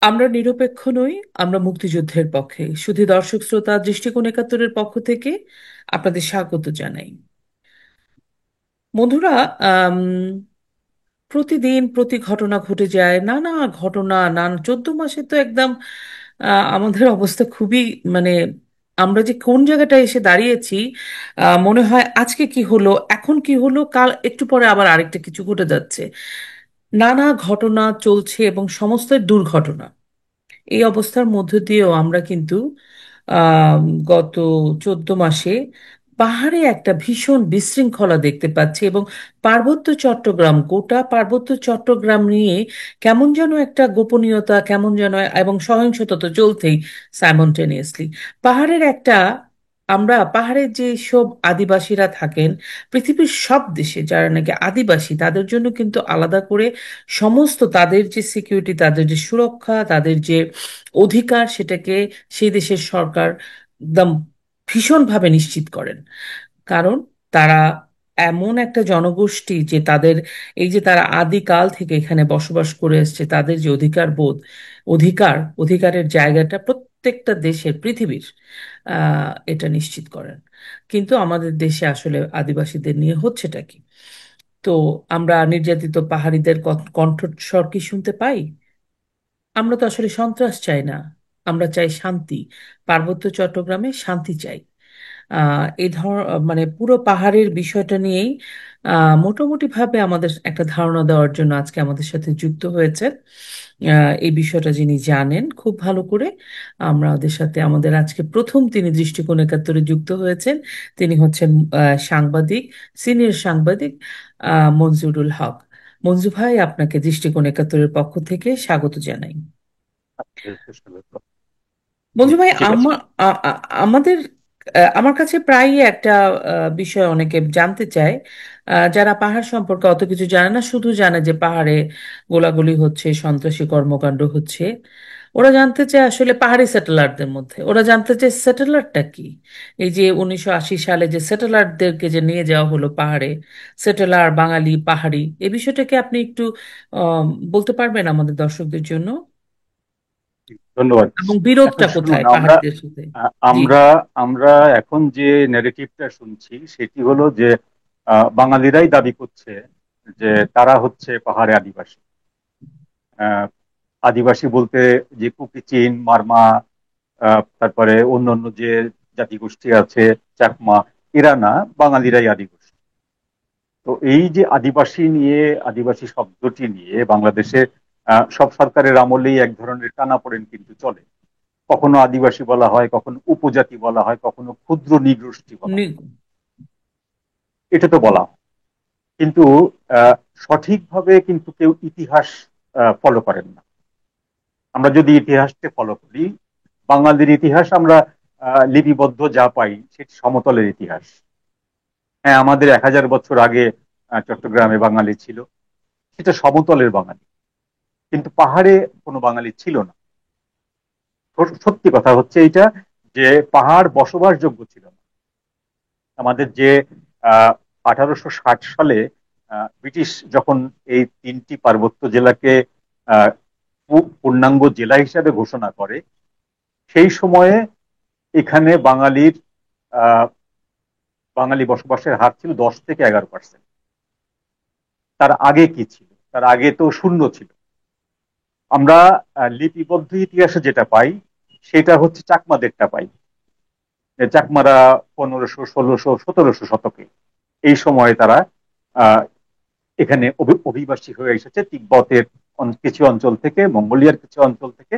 আমরা নিরপেক্ষ নই। আমরা মুক্তিযুদ্ধের পক্ষে। শুধু দর্শক শ্রোতা দৃষ্টিকোণ একাত্তরের পক্ষ থেকে আপনাদের স্বাগত জানাই। বন্ধুরা, আম, প্রতিদিন প্রতি ঘটনা ঘটে যায়, নানা ঘটনা, 14 মাসে তো একদম আমাদের অবস্থা খুবই, মানে আমরা যে কোন জায়গাটায় এসে দাঁড়িয়েছি, মনে হয় আজকে কি হলো, এখন কি হলো, কাল একটু পরে আবার আরেকটা কিছু ঘটে যাচ্ছে। নানা ঘটনা চলছে এবং সমস্ত দুর্ঘটনা। এই অবস্থার মধ্য দিয়েও আমরা কিন্তু আম, গত 14 মাসে পাহাড়ে একটা ভীষণ বিশৃঙ্খলা দেখতে পাচ্ছি, এবং পার্বত্য চট্টগ্রাম, গোটা পার্বত্য চট্টগ্রাম নিয়ে কেমন যেন একটা গোপনীয়তা, কেমন যেন, এবং সহিংসতা তো চলতেই সাইমultaneously। পাহাড়ের একটা, আমরা পাহাড়ের যে সব আদিবাসীরা থাকেন, পৃথিবীর সব দেশে যারা নাকি আদিবাসী, তাদের জন্য কিন্তু আলাদা করে সমস্ত তাদের যে সিকিউরিটি, তাদের যে সুরক্ষা, তাদের যে অধিকার, সেটাকে সেই দেশের সরকার একদম ভীষণভাবে নিশ্চিত করেন। কারণ তারা এমন একটা জনগোষ্ঠী যে তাদের, এই যে তারা আদিকাল থেকে এখানে বসবাস করে এসেছে, তাদের যে অধিকার বোধ, অধিকারের জায়গাটা প্রত্যেকটা দেশের, পৃথিবীর এটা নিশ্চিত করেন। কিন্তু আমাদের দেশে আসলে আদিবাসীদের নিয়ে হচ্ছেটা কি? তো আমরা নির্যাতিত পাহাড়িদের কণ্ঠস্বর কি শুনতে পাই? আমরা তো আসলে সন্ত্রাস চাই না, আমরা চাই শান্তি। পার্বত্য চট্টগ্রামে শান্তি চাই। এই মানে পুরো পাহাড়ের বিষয়টা নিয়েই মোটামুটি ভাবে আমাদের একটা ধারণা দেওয়ার জন্য আজকে আমাদের সাথে যুক্ত হয়েছে এই বিষয়টা যিনি জানেন খুব ভালো করে। আমরা ওদের সাথে, আমাদের আজকে প্রথম তিনি দৃষ্টিকোণ একাত্তরে যুক্ত হয়েছেন। তিনি হচ্ছেন সাংবাদিক, সিনিয়র সাংবাদিক মনজুরুল হক। মঞ্জু ভাই, আপনাকে দৃষ্টিকোণ একাত্তরের পক্ষ থেকে স্বাগত জানাই। মঞ্জু ভাই, ঠিক আছে। আমাদের আমার কাছে প্রায়ই একটা বিষয় অনেকে জানতে চায়, যারা পাহাড় সম্পর্কে অত কিছু জানে না, শুধু জানে যে পাহাড়ে গোলাগুলি হচ্ছে, সন্ত্রাসী কর্মকাণ্ড হচ্ছে। ওরা জানতে চায় আসলে পাহাড়ি সেটেলারদের মধ্যে, ওরা জানতে চায় সেটেলারটা কি। এই যে 1980 সালে যে সেটেলারদেরকে যে নিয়ে যাওয়া হলো পাহাড়ে, সেটেলার বাঙালি পাহাড়ি, এই বিষয়টাকে আপনি একটু বলতে পারবেন আমাদের দর্শকদের জন্য? ধন্যবাদ। এবং এখন বিরোধটা শুনুন, কোথায় আমরা পাহাড়িদের সাথে? জি। আমরা আমরা এখন যে ন্যারেটিভটা শুনছি সেটি হলো যে বাঙালিরাই দাবি করছে যে তারা হচ্ছে পাহাড়ে আদিবাসী। আহ, আদিবাসী বলতে যে কুকি, চীন, মারমা, তারপরে অন্যান্য যে জাতিগোষ্ঠী আছে, চাকমা, এরা না, বাঙালিরাই আদিবাসী। তো এই যে আদিবাসী নিয়ে, আদিবাসী শব্দটি নিয়ে বাংলাদেশে সব সরকারের আমলেই এক ধরনের টানাপোড়েন কিন্তু চলে। কখনো আদিবাসী বলা হয়, কখনো উপজাতি বলা হয়, কখনো ক্ষুদ্র নৃগোষ্ঠী বলা হয়। নি- এটা তো বলা হয়, কিন্তু আহ, সঠিকভাবে কিন্তু কেউ ইতিহাস ফলো করেন না। আমরা যদি ইতিহাসকে ফলো করি, বাঙালির ইতিহাস আমরা লিপিবদ্ধ যা পাই সেটি সমতলের ইতিহাস। হ্যাঁ, আমাদের 1000 বছর আগে চট্টগ্রামে বাঙালি ছিল, সেটা সমতলের বাঙালি, কিন্তু পাহাড়ে কোনো বাঙালি ছিল না। সত্যি কথা হচ্ছে এইটা, যে পাহাড় বসবাসযোগ্য ছিল না। আমাদের যে 1860 সালে ব্রিটিশ যখন এই তিনটি পার্বত্য জেলাকে আহ, পূর্ণাঙ্গ জেলা হিসাবে ঘোষণা করে, সেই সময়ে এখানে আহ, বাঙালি বসবাসের হার ছিল 10 থেকে 11%। তার আগে কি ছিল? তার আগে তো শূন্য ছিল। আমরা লিপিবদ্ধ ইতিহাসে যেটা পাই সেটা হচ্ছে চাকমাদেরটা পাই। চাকমারা 1500, 1600, 1700 শতকে, এই সময়ে তারা আহ, এখানে অভিবাসী হয়ে এসেছে তিব্বতের কিছু অঞ্চল থেকে, মঙ্গোলিয়ার কিছু অঞ্চল থেকে,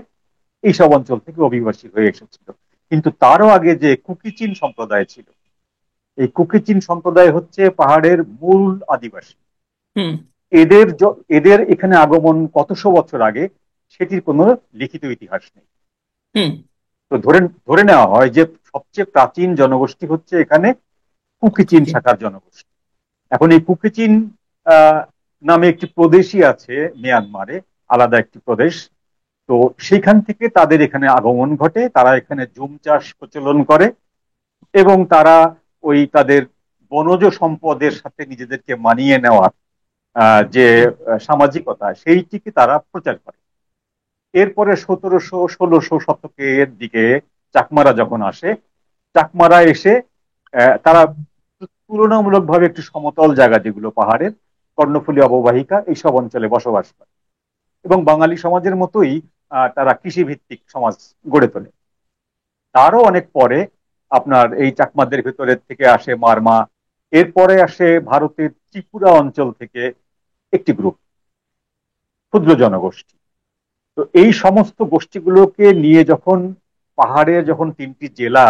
এইসব অঞ্চল থেকে অভিবাসী হয়ে এসেছিল। কিন্তু তারও আগে যে কুকিচিন সম্প্রদায় ছিল, এই কুকিচিন সম্প্রদায় হচ্ছে পাহাড়ের মূল আদিবাসী। হুম। এদের এখানে আগমন কতশো বছর আগে সেটির কোনো লিখিত ইতিহাস নেই। হুম। তো ধরে ধরে নেওয়া হয় যে সবচেয়ে প্রাচীন জনগোষ্ঠী হচ্ছে এখানে কুকিচিন জি। শাখার জনগোষ্ঠী। এখন এই কুকিচিন আহ, নামে একটি প্রদেশই আছে মিয়ানমারে, আলাদা একটি প্রদেশ। তো সেখান থেকে তাদের এখানে আগমন ঘটে, তারা এখানে জুম চাষ প্রচলন করে, এবং তারা ওই তাদের বনজ সম্পদের সাথে নিজেদেরকে মানিয়ে নেওয়ার যে সামাজিকতা, সেইটিকে তারা প্রচার করে। এরপরে 1700 1600 শতকের দিকে চাকমারা যখন আসে, চাকমারা এসে তারা তুলনামূলকভাবে একটু সমতল জায়গা, যেগুলো পাহাড়ের কর্ণফুলী অববাহিকা, এইসব অঞ্চলে বসবাস করে এবং বাঙালি সমাজের মতোই তারা কৃষিভিত্তিক সমাজ গড়ে তোলে। তারও অনেক পরে আপনার এই চাকমাদের ভেতরের থেকে আসে মারমা, এরপরে আসে ভারতের ত্রিপুরা অঞ্চল থেকে একটি গ্রুপ, ক্ষুদ্র জনগোষ্ঠী। তো এই সমস্ত গোষ্ঠীগুলোকে নিয়ে যখন পাহাড়ের যখন তিনটি জেলা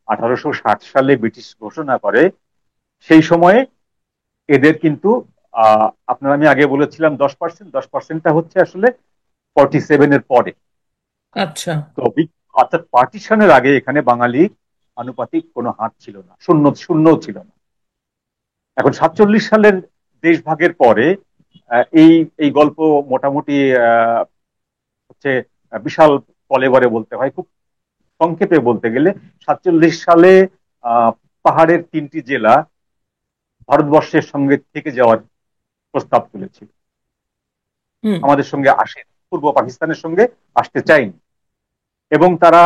1860 সালে ব্রিটিশ ঘোষণা করে, সেই সময়ে এদের কিন্তু আপনার, আমি আগে বলেছিলাম 10%, 10%টা হচ্ছে আসলে 47-এর পরে। আচ্ছা। তো অর্থাৎ পার্টিশনের আগে এখানে বাঙালির আনুপাতিক কোনো হার ছিল না, শূন্য শূন্যও ছিল না। এখন 47 সালের দেশভাগের পরে এই এই গল্প মোটামুটি হচ্ছে বিশাল কলেবরে বলতে হয়, খুব সংক্ষেপে বলতে গেলে 47 সালে আহ পাহাড়ের তিনটি জেলা ভারতবর্ষের সঙ্গে থেকে যাওয়ার প্রস্তাব তুলেছিল, হুম। আমাদের সঙ্গে আসেন, পূর্ব পাকিস্তানের সঙ্গে আসতে চাইনি। এবং তারা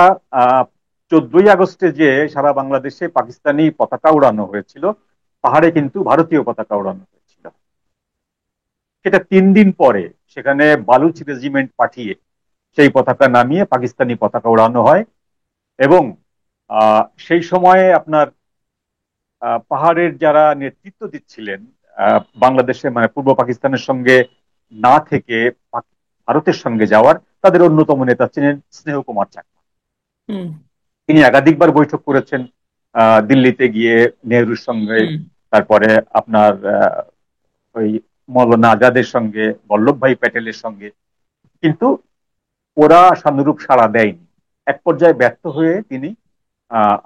14ই আগস্টে যে সারা বাংলাদেশে পাকিস্তানি পতাকা উড়ানো হয়েছিল, পাহাড়ে কিন্তু ভারতীয় পতাকা উড়ানো হয়েছিল। সেটা 3 দিন পরে সেখানে বালুচ রেজিমেন্ট পাঠিয়ে সেই পতাকা নামিয়ে পাকিস্তানি পতাকা উড়ানো হয়। এবং সেই সময়ে আপনার পাহাড়ের যারা নেতৃত্ব দিচ্ছিলেন বাংলাদেশে, মানে পূর্ব পাকিস্তানের সঙ্গে না থেকে ভারতের সঙ্গে যাওয়ার, তাদের অন্যতম নেতা ছিলেন স্নেহ কুমার চাকমা। হুম। তিনি একাধিকবার বৈঠক করেছেন দিল্লিতে গিয়ে নেহরুর সঙ্গে, হুম। তারপরে আপনার ওই মৌলানা আজাদের সঙ্গে, বল্লভভাই প্যাটেলের সঙ্গে, কিন্তু ওরা সানুরূপ সাড়া দেয়নি। এক পর্যায়ে ব্যর্থ হয়ে তিনি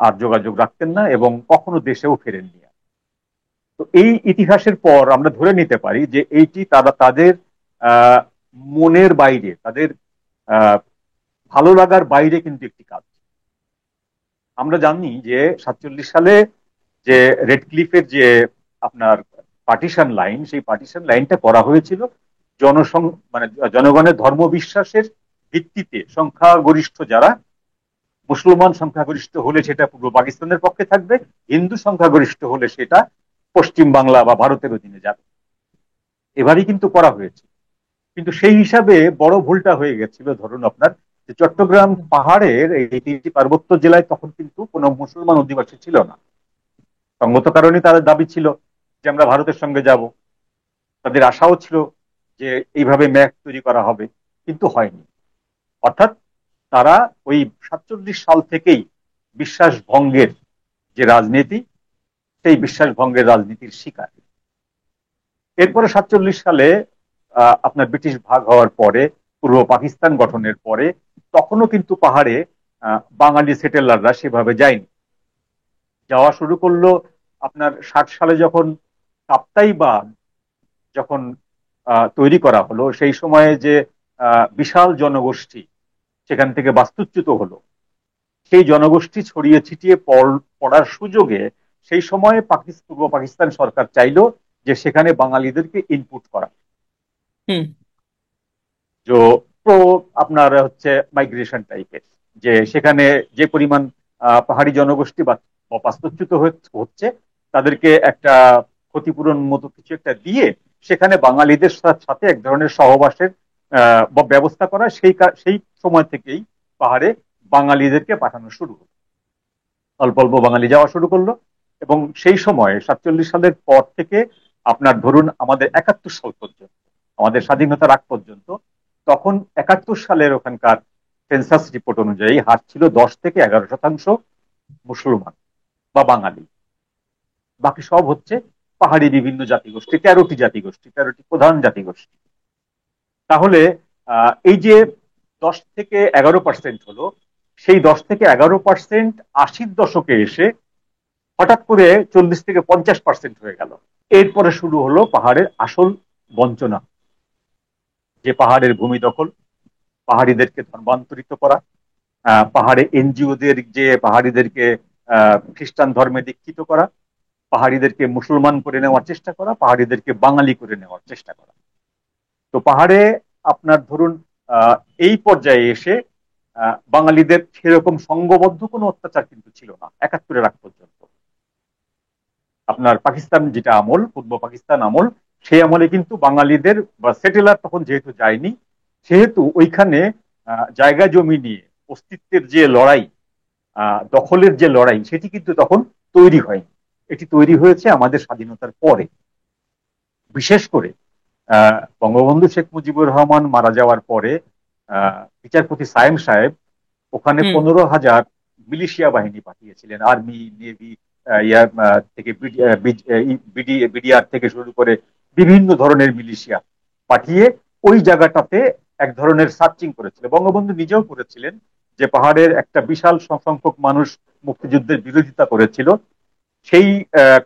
আর যোগাযোগ রাখতেন না এবং কখনো দেশেও ফেরেননি। তো এই ইতিহাসের পর আমরা ধরে নিতে পারি যে এইটি তারা তাদের আহ, মনের বাইরে, তাদের আহ, ভালো লাগার বাইরে কিন্তু একটি কাজ। আমরা জানি যে 47 সালে যে রেড ক্লিফের যে আপনার পার্টিশন লাইন, সেই পার্টিশন লাইনটা করা হয়েছিল মানে জনগণের ধর্মবিশ্বাসের ভিত্তিতে। সংখ্যাগরিষ্ঠ যারা, মুসলমান সংখ্যাগরিষ্ঠ হলে সেটা পূর্ব পাকিস্তানের পক্ষে থাকবে, হিন্দু সংখ্যাগরিষ্ঠ হলে সেটা পশ্চিম বাংলা বা ভারতের অধীনে যাবে, এবারই কিন্তু করা হয়েছে। কিন্তু সেই হিসাবে বড় ভুলটা হয়ে গেছিল, ধরুন আপনার যে চট্টগ্রাম পাহাড়ের এই তিনটি পার্বত্য জেলায় তখন কিন্তু কোনো মুসলমান অধিবাসী ছিল না। সঙ্গত কারণে তাদের দাবি ছিল যে আমরা ভারতের সঙ্গে যাব, তাদের আশাও ছিল যে এইভাবে ম্যাপ তৈরি করা হবে, কিন্তু হয়নি। অর্থাৎ তারা ওই 47 সাল থেকেই বিশ্বাস ভঙ্গের যে রাজনীতি, সেই বিশ্বাস ভঙ্গের রাজনীতির শিকার। এরপরে 47 সালে আপনার ব্রিটিশ ভাগ হওয়ার পরে, পূর্ব পাকিস্তান গঠনের পরে, তখনও কিন্তু পাহাড়ে বাঙালি সেটেলাররা সেভাবে যায়নি। যাওয়া শুরু করলো আপনার 60 সালে, যখন কাপ্তাই বাঁধ যখন তৈরি করা হলো, সেই সময়ে যে বিশাল জনগোষ্ঠী সেখান থেকে বাস্তুচ্যুত হলো, সেই জনগোষ্ঠী ছড়িয়ে ছিটিয়ে পড়ার সুযোগে সেই সময়ে পূর্ব পাকিস্তান সরকার চাইলো যে সেখানে বাঙালিদেরকে ইনপুট করা, হুম। যে প্রো আপনার হচ্ছে মাইগ্রেশন টাইপের, যে সেখানে যে পরিমাণ পাহাড়ি জনগোষ্ঠী বাস্তুচ্যুত হচ্ছে, তাদেরকে একটা ক্ষতিপূরণ মতো কিছু একটা দিয়ে সেখানে বাঙালিদের সাথে এক ধরনের সহবাসের ব্যবস্থা করা। সেই সময় থেকেই পাহাড়ে বাঙালিদেরকে পাঠানো শুরু হলো, অল্প অল্প বাঙালি যাওয়া শুরু করলো। এবং সেই সময় 47 সালের পর থেকে আপনার ধরুন আমাদের 71 সাল পর্যন্ত, আমাদের স্বাধীনতার আগ পর্যন্ত, তখন 71 সালের ওখানকার সেন্সাস রিপোর্ট অনুযায়ী হার ছিল 10 থেকে 11% মুসলমান বা বাঙালি, বাকি সব হচ্ছে পাহাড়ি বিভিন্ন জাতিগোষ্ঠী, 13টি জাতিগোষ্ঠী, 13টি প্রধান জাতিগোষ্ঠী। তাহলে এই যে 10 থেকে 11% হলো, সেই 10 থেকে 11% 80-এর দশকে এসে হঠাৎ করে 40 থেকে 50% হয়ে গেল। এরপরে শুরু হলো পাহাড়ের আসল বঞ্চনা, যে পাহাড়ের ভূমি দখল, পাহাড়িদেরকে ধর্মান্তরিত করা, পাহাড়ে এনজিওদের যে পাহাড়িদেরকে খ্রিস্টান ধর্মে দীক্ষিত করা, পাহাড়িদেরকে মুসলমান করে নেওয়ার চেষ্টা করা, পাহাড়িদেরকে বাঙালি করে নেওয়ার চেষ্টা করা। তো পাহাড়ে আপনার ধরুন আহ, এই পর্যায়ে এসে বাঙালিদের সেরকম সংঘবদ্ধ কোনো অত্যাচার কিন্তু ছিল না 71-এর আগ পর্যন্ত। আপনার পাকিস্তান যেটা আমল, পূর্ব পাকিস্তান আমল, সেই আমলে কিন্তু বাঙালিদের বা সেটেলার তখন যেহেতু যায়নি, সেহেতু ওইখানে জায়গা জমি নিয়ে অস্তিত্বের যে লড়াই, দখলের যে লড়াই, সেটি কিন্তু তখন তৈরি হয়নি। এটি তৈরি হয়েছে আমাদের স্বাধীনতার পরে। বিশেষ করে বঙ্গবন্ধু শেখ মুজিবুর রহমান মারা যাওয়ার পরে বিচারপতি সায়েম সাহেব ওখানে হুম। 15,000 মিলিশিয়া বাহিনী পাঠিয়েছিলেন, আর্মি, নেভি, থেকে বিডিআর থেকে শুরু করে বিভিন্ন ধরনের মিলিশিয়া পাঠিয়ে ওই জায়গাটাতে এক ধরনের সার্চিং করেছিল। বঙ্গবন্ধু নিজেও করেছিলেন, যে পাহাড়ের একটা বিশাল সংখ্যক মানুষ মুক্তিযুদ্ধের বিরোধিতা করেছিল, সেই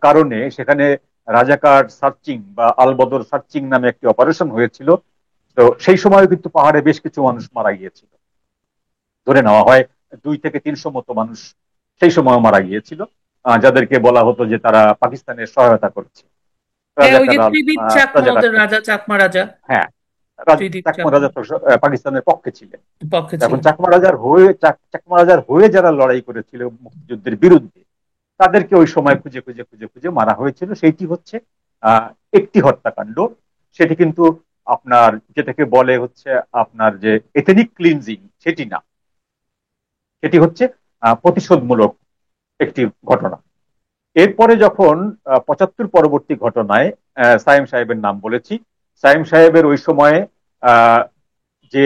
কারণে সেখানে রাজাকার সার্চিং বা আলবদর সার্চিং নামে একটি অপারেশন হয়েছিল। তো সেই সময় কিন্তু পাহাড়ে বেশ কিছু মানুষ মারা গিয়েছিল, ধরে নেওয়া হয় 200 থেকে 300 মতো মানুষ সেই সময় মারা গিয়েছিল, যাদেরকে বলা হতো যে তারা পাকিস্তানের সহায়তা করছে, হ্যাঁ, ওই রাজাকার যে ত্রিদিব চাকমা, রাজাকার ওদের রাজা, চাকমা রাজা। হ্যাঁ, ত্রিদিব চাকমা চাকমা রাজা তো পাকিস্তানের পক্ষে ছিলেন। পক্ষে এখন ছিলেন। চাকমা রাজার হয়ে যারা লড়াই করেছিল মুক্তিযুদ্ধের বিরুদ্ধে, তাদেরকে ওই সময় খুঁজে খুঁজে খুঁজে খুঁজে মারা হয়েছিল। সেইটি হচ্ছে একটি হত্যাকাণ্ড। সেটি কিন্তু আপনার যেটাকে বলে হচ্ছে আপনার যে এথনিক ক্লিনজিং, সেটি না, সেটি হচ্ছে প্রতিশোধমূলক একটি ঘটনা। এরপরে যখন 75 পরবর্তী ঘটনায় সায়েম সাহেবের নাম বলেছি, সায়েম সাহেবের ওই সময়ে আহ, যে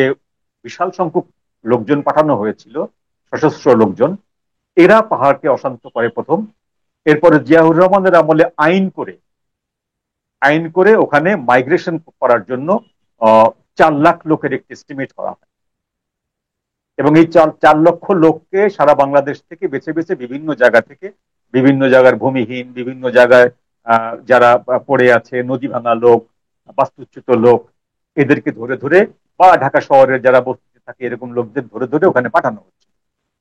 বিশাল সংখ্যক লোকজন পাঠানো হয়েছিল, সশস্ত্র লোকজন, এরা পাহাড়কে অশান্ত করে প্রথম। এরপরে জিয়াউর রহমানের আমলে আইন করে ওখানে মাইগ্রেশন করার জন্য 4 লাখ লোকের একটি এস্টিমেট করা হয়, এবং এই 4 লক্ষ লোককে সারা বাংলাদেশ থেকে বেছে বেছে বিভিন্ন জায়গা থেকে, বিভিন্ন জায়গার ভূমিহীন, বিভিন্ন জায়গায় যারা পড়ে আছে, নদী ভাঙা লোক, বাস্তুচ্যুত লোক, এদেরকে ধরে ধরে, বা ঢাকা শহরের যারা বস্তিতে থাকে এরকম লোকদের ধরে ধরে ওখানে পাঠানো হচ্ছে।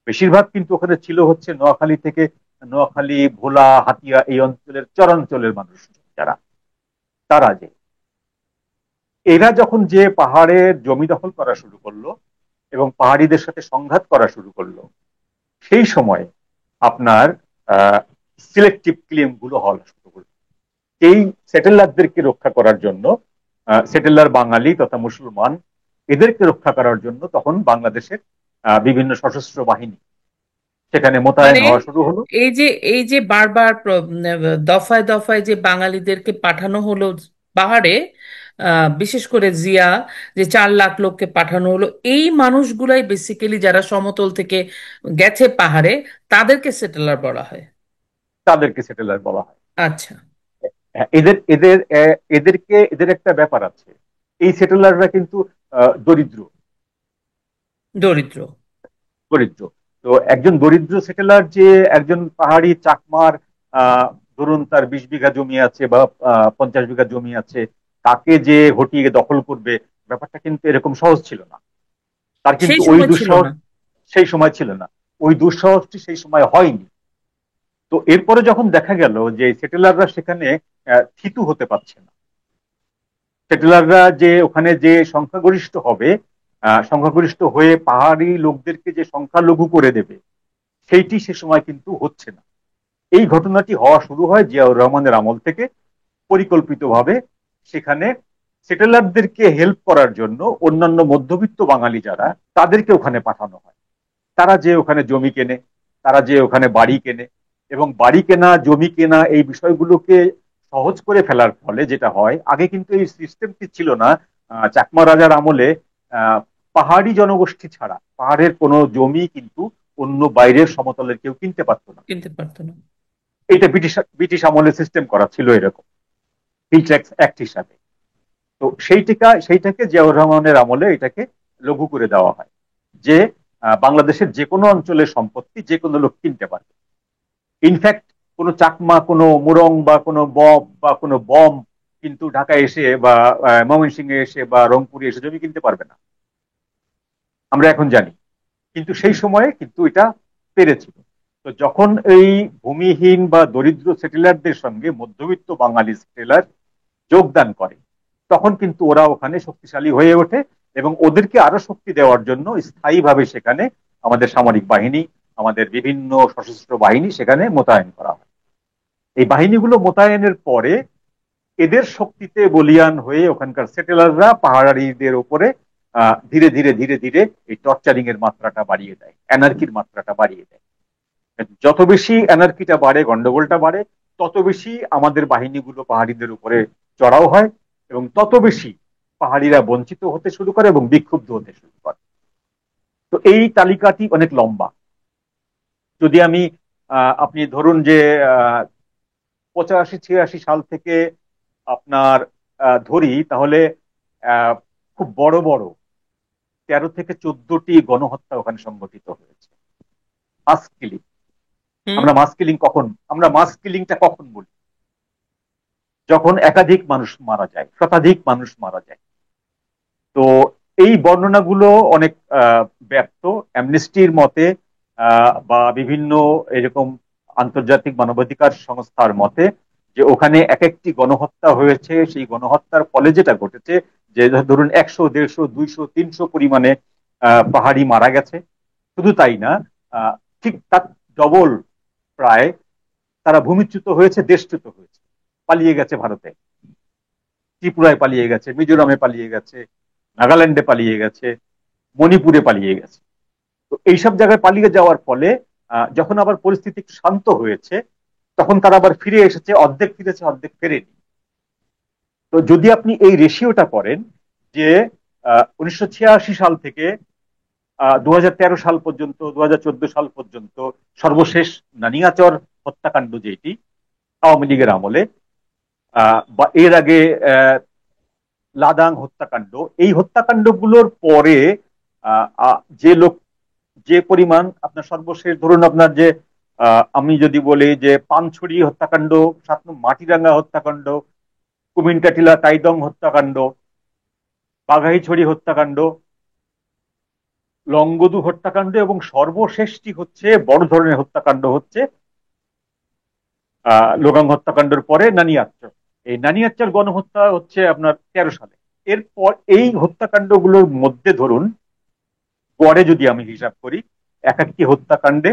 বেশিরভাগ কিন্তু ওখানে ছিল হচ্ছে নোয়াখালী থেকে, নোয়াখালী, ভোলা, হাতিয়া, এই অঞ্চলের চরাঞ্চলের মানুষ, যারা তারা যে এরা যখন যে পাহাড়ের জমি দখল করা শুরু করলো এবং পাহাড়িদের সাথে সংঘাত করা শুরু করলো, সেই সময় আপনার সিলেক্টিভ ক্লেম গুলো হওয়া শুরু করলো। এই সেটেলারদেরকে রক্ষা করার জন্য, সেটেলার বাঙালি তথা মুসলমান, এদেরকে রক্ষা করার জন্য তখন বাংলাদেশের বিভিন্ন সশস্ত্র বাহিনী সেখানে মোতায়েন মানে হওয়া শুরু হলো। এই যে এই যে বারবার দফায় দফায় যে বাঙালিদেরকে পাঠানো হলো পাহাড়ে, বিশেষ করে জিয়া, যে 4 লাখ লোককে পাঠানো হলো, এই মানুষগুলাই বেসিক্যালি যারা সমতল থেকে গেছে পাহাড়ে, তাদেরকে সেটেলার বলা হয়। তাদেরকে সেটেলার বলা হয়। আচ্ছা। হ্যাঁ, এদের একটা ব্যাপার আছে। এই সেটেলাররা কিন্তু দরিদ্র দরিদ্র। দরিদ্র তো একজন দরিদ্র সেটেলার যে একজন পাহাড়ি চাকমার, আহ ধরুন তার 20 বিঘা জমি আছে বা 50 বিঘা জমি আছে, তাকে যে হটিয়ে দখল করবে, ব্যাপারটা কিন্তু এরকম সহজ ছিল না। তার সেই কিন্তু ওই সময় ছিল দুঃসাহস না। সেই সময় ছিল না, ওই দুঃসাহসটি সেই সময় হয়নি। তো এরপরে যখন দেখা গেল যে সেটেলাররা সেখানে থিতু হতে পারছে না, সেটেলাররা যে ওখানে যে সংখ্যাগরিষ্ঠ হবে, সংখ্যাগরিষ্ঠ হয়ে পাহাড়ি লোকদেরকে যে সংখ্যালঘু করে দেবে, সেইটি সে সময় কিন্তু হচ্ছে না। এই ঘটনাটি হওয়া শুরু হয় জিয়াউর রহমানের আমল থেকে। পরিকল্পিতভাবে সেখানে সেটেলারদেরকে হেল্প করার জন্য অন্যান্য মধ্যবিত্ত বাঙালি যারা, তাদেরকে ওখানে পাঠানো হয়। তারা যে ওখানে জমি কেনে, তারা যে ওখানে বাড়ি কেনে, এবং বাড়ি কেনা, জমি কেনা, এই বিষয়গুলোকে সহজ করে ফেলার ফলে যেটা হয়, আগে কিন্তু এই সিস্টেমটি ছিল না। চাকমা রাজার আমলে আহ, পাহাড়ি জনগোষ্ঠী ছাড়া পাহাড়ের কোনো জমি কিন্তু অন্য বাইরের সমতলের কেউ কিনতে পারতো না। কিনতে পারতো না। এটা ব্রিটিশ ব্রিটিশ আমলে সিস্টেম করা ছিল এরকম, হিল ট্যাক্স অ্যাক্ট হিসাবে। তো সেইটাকে জিয়াউর রহমানের আমলে এটাকে লঘু করে দেওয়া হয়, যে বাংলাদেশের যে কোনো অঞ্চলের সম্পত্তি যে কোনো লোক কিনতে পারবে। ইনফ্যাক্ট কোনো চাকমা, কোনো মুরং বা কোনো বব বা কোনো বম কিন্তু ঢাকায় এসে বা ময়মনসিংহে এসে বা রংপুরে এসে জমি কিনতে পারবে না, আমরা এখন জানি। কিন্তু সেই সময়ে কিন্তু এটা পেরেছিল। তো যখন এই ভূমিহীন বা দরিদ্র সেটেলারদের সঙ্গে মধ্যবিত্ত বাঙালি সেটেলার যোগদান করে, তখন কিন্তু ওরা ওখানে শক্তিশালী হয়ে ওঠে এবং ওদেরকে আরো শক্তি দেওয়ার জন্য স্থায়ীভাবে সেখানে আমাদের সামরিক বাহিনী, আমাদের বিভিন্ন সশস্ত্র বাহিনী সেখানে মোতায়েন করা হয়। এই বাহিনীগুলো মোতায়েনের পরে এদের শক্তিতে বলীয়ান হয়ে ওখানকার সেটেলাররা পাহাড়িদের উপরে ধীরে ধীরে ধীরে ধীরে এই টর্চারিং এর মাত্রাটা বাড়িয়ে দেয়, এনার্কির মাত্রাটা বাড়িয়ে দেয়। যত বেশি এনার্কিটা বাড়ে, গন্ডগোলটা বাড়ে, তত বেশি আমাদের বাহিনীগুলো পাহাড়িদের উপরে চড়াও হয় এবং তত বেশি পাহাড়িরা বঞ্চিত হতে শুরু করে এবং বিক্ষুব্ধ হতে শুরু করে। তো এই তালিকাটি অনেক লম্বা। যদি আমি আপনি ধরুন যে 85-86 সাল থেকে আপনার ধরি, তাহলে আহ, খুব বড় বড় 13 থেকে 14টি গণহত্যা ওখানে সংঘটিত হয়েছে। মাস কিলিং। হুম। আমরা মাস কিলিংটা কখন বলি? যখন একাধিক মানুষ মারা যায়, শতাধিক মানুষ মারা যায়। তো এই বর্ণনাগুলো অনেক ব্যপ্ত। অ্যামনেস্টির মতে বা বিভিন্ন এরকম আন্তর্জাতিক মানবাধিকার সংস্থার মতে যে ওখানে এক একটি গণহত্যা হয়েছে, সেই গণহত্যার ফলে যেটা ঘটেছে যে ধরুন 100, 150, 200, 300 পরিমাণে পাহাড়ি মারা গেছে। শুধু তাই না, ঠিক তার ডবল প্রায় তারা ভূমিচ্যুত হয়েছে, দেশচ্যুত হয়েছে, পালিয়ে গেছে ভারতে, ত্রিপুরায় পালিয়ে গেছে, মিজোরামে পালিয়ে গেছে, নাগাল্যান্ডে পালিয়ে গেছে, মণিপুরে পালিয়ে গেছে। তো এইসব জায়গায় পালিয়ে যাওয়ার ফলে যখন আবার পরিস্থিতি একটু শান্ত হয়েছে, তখন তারা আবার ফিরে এসেছে, অর্ধেক ফিরেছে, অর্ধেক ফেরেনি। তো যদি আপনি এই রেশিওটা করেন যে 1986 সাল থেকে 2013 সাল পর্যন্ত, 2014 সাল পর্যন্ত সর্বশেষ নানিয়াচর হত্যাকাণ্ড যেটি আওয়ামী লীগের আমলে, বা এর আগে লাদাং হত্যাকাণ্ড, এই হত্যাকাণ্ডগুলোর পরে যে লোক, যে পরিমাণ আপনার সর্বশেষ ধরুন আপনার যে আমি যদি বলি যে পানছড়ি হত্যাকাণ্ড, 7 নম্বর মাটিরাঙ্গা হত্যাকাণ্ড, কুমিনকাটিলা তাইদং হত্যাকাণ্ড, বাঘাইছড়ি হত্যাকাণ্ড, লংগদু হত্যাকাণ্ড এবং সর্বশেষটি হচ্ছে বড় ধরনের হত্যাকাণ্ড হচ্ছে লোগাং হত্যাকাণ্ডের পরে নানিয়াচ্চর। এই নানিয়াচ্চর গণহত্যা হচ্ছে আপনার 13 সালে। এরপর এই হত্যাকাণ্ডগুলোর মধ্যে ধরুন গড়ে যদি আমি হিসাব করি, এক একটি হত্যাকাণ্ডে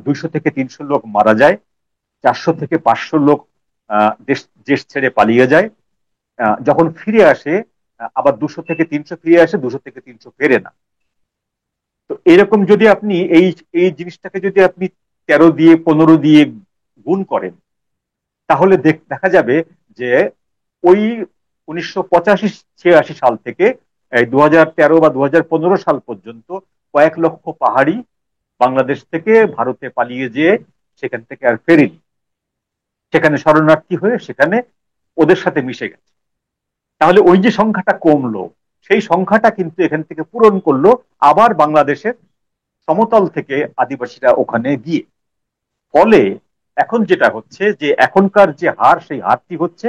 200 থেকে 300 লোক মারা যায়, 400 থেকে 500 লোক দেশ দেশ ছেড়ে পালিয়ে যায়। যখন ফিরে আসে আবার 200 থেকে 300 ফিরে আসে, 200 থেকে 300 ফেরে না। তো এরকম যদি আপনি এই এই জিনিসটাকে যদি আপনি 13 দিয়ে 15 দিয়ে গুণ করেন, তাহলে দেখা যাবে যে ওই 1985-86 সাল থেকে এই 2013 বা 2015 সাল পর্যন্ত কয়েক লক্ষ পাহাড়ি বাংলাদেশ থেকে ভারতে পালিয়ে যেয়ে সেখান থেকে আর ফেরেনি, সেখানে শরণার্থী হয়ে সেখানে ওদের সাথে মিশে গেছে। তাহলে ওই যে সংখ্যাটা কমলো, সেই সংখ্যাটা কিন্তু এখান থেকে পূরণ করলো আবার বাংলাদেশের সমতল থেকে আদিবাসীরা ওখানে গিয়ে। ফলে এখন যেটা হচ্ছে যে এখনকার যে হার, সেই হারটি হচ্ছে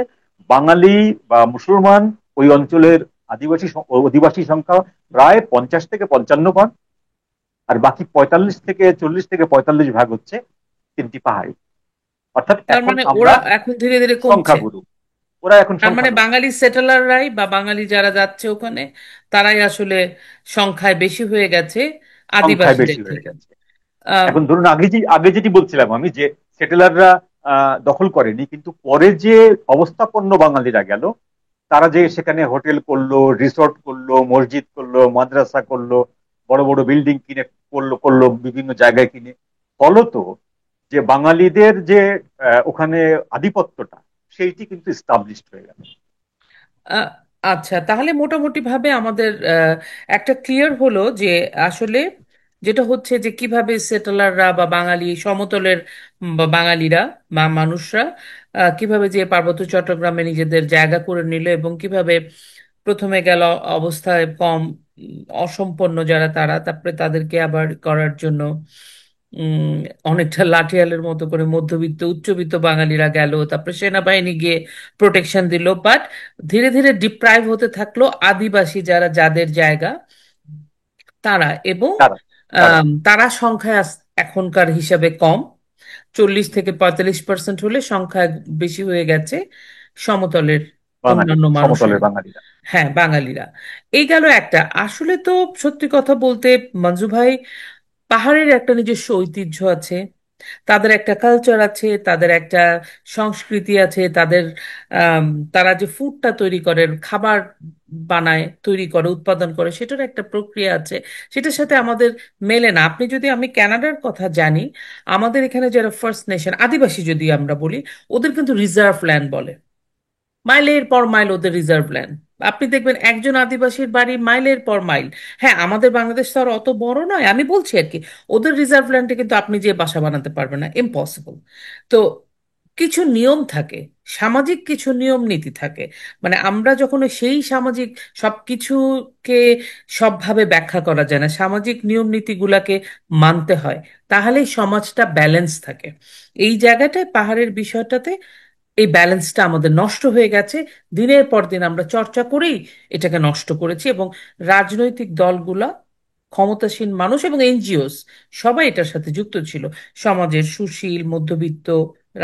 বাঙালি বা মুসলমান ওই অঞ্চলের অধিবাসী সংখ্যা প্রায় 50 থেকে 55 ভাগ, আর বাকি 45 থেকে 40 থেকে 45 ভাগ হচ্ছে 3টি পাহাড়ি। অর্থাৎ তার এখন মানে আমরা ওরা এখন ধীরে ধীরে কমছে। সংখ্যাগুরু, ওরা এখন তার মানে সংখ্যাগুরু, বাঙালি সেটেলাররাই বা বাঙালি যারা যাচ্ছে ওখানে তারাই আসলে সংখ্যায় বেশি হয়ে গেছে সংখ্যায় আদিবাসীদের বেশি হয়ে থেকে। গেছে। আহ, এখন ধরুন আগে যেটি বলছিলাম আমি যে সেটেলাররা দখল করেনি, কিন্তু পরে যে অবস্থাপন্ন বাঙালিরা গেল, তারা যে সেখানে হোটেল করলো, রিসোর্ট করলো, মসজিদ করলো, মাদ্রাসা করলো, বড় বড় বিল্ডিং কিনে করলো করলো বিভিন্ন জায়গায় কিনে, ফলত যে বাঙালিদের যে ওখানে আধিপত্যটা, সেইটি কিন্তু স্টাবলিশড হয়ে গেল। আহ, আচ্ছা, তাহলে মোটামুটি ভাবে আমাদের একটা ক্লিয়ার হলো যে আসলে যেটা হচ্ছে যে কিভাবে সেটেলাররা বা বাঙালি সমতলের বা বাঙালিরা বা মানুষরা কিভাবে যে পার্বত্য চট্টগ্রামে নিজেদের জায়গা করে নিল এবং কিভাবে প্রথমে গেল অবস্থায় কম অসম্পন্ন যারা তারা, তারপরে তাদেরকে আবার করার জন্য উম অনেকটা লাঠিয়ালের মতো করে মধ্যবিত্ত উচ্চবিত্ত বাঙালিরা গেল, তারপরে সেনাবাহিনী গিয়ে প্রোটেকশন দিল, বাট ধীরে ধীরে ডিপ্রাইভ হতে থাকলো আদিবাসী যারা যাদের জায়গা তারা, এবং তারা তারা তারা সংখ্যায় এখনকার হিসাবে কম, 40 থেকে 45% হলে সংখ্যা বেশি হয়ে গেছে সমতলের অন্যান্য বাঙালিরা, সমতলের মানুষেরা। বাঙালিরা। হ্যাঁ, বাঙালিরা। এই গেল একটা। আসলে তো সত্যি কথা বলতে মঞ্জু ভাই, পাহাড়ের একটা নিজস্ব ঐতিহ্য আছে, তাদের একটা কালচার আছে, তাদের একটা সংস্কৃতি আছে, তাদের আম, তারা যে ফুডটা তৈরি করে, খাবার বানায়, তৈরি করে, উৎপাদন করে, সেটার একটা প্রক্রিয়া আছে, সেটার সাথে আমাদের মেলে না। আপনি যদি, আমি কানাডার কথা জানি, আমাদের এখানে যারা ফার্স্ট নেশন আদিবাসী যদি আমরা বলি, ওদের কিন্তু রিজার্ভ ল্যান্ড বলে। মাইলের পর মাইল ওদের রিজার্ভ ল্যান্ড। আপনি দেখবেন একজন আদিবাসীর বাড়ি মাইলের পর মাইল। হ্যাঁ, আমাদের বাংলাদেশ তো আর অত বড় নয়, আমি বলছি আর কি। ওদের রিজার্ভ ল্যান্ডে কিন্তু আপনি যে বাসা বানাতে পারবেন না, ইম্পসিবল। তো কিছু নিয়ম থাকে, সামাজিক কিছু নিয়ম নীতি থাকে। মানে আমরা যখন সেই সামাজিক সবকিছুকে সবভাবে ব্যাখ্যা করা যায় না, সামাজিক নিয়ম নীতিগুলাকে মানতে হয়, তাহলেই সমাজটা ব্যালেন্স থাকে। এই জায়গাটায় পাহাড়ের বিষয়টাতে এই ব্যালেন্সটা আমাদের নষ্ট হয়ে গেছে। দিনের পর দিন আমরা চর্চা করেই এটাকে নষ্ট করেছি, এবং রাজনৈতিক দলগুলা, ক্ষমতাসীন মানুষ এবং এনজিওস সবাই এটার সাথে যুক্ত ছিল। সমাজের সুশীল, মধ্যবিত্ত,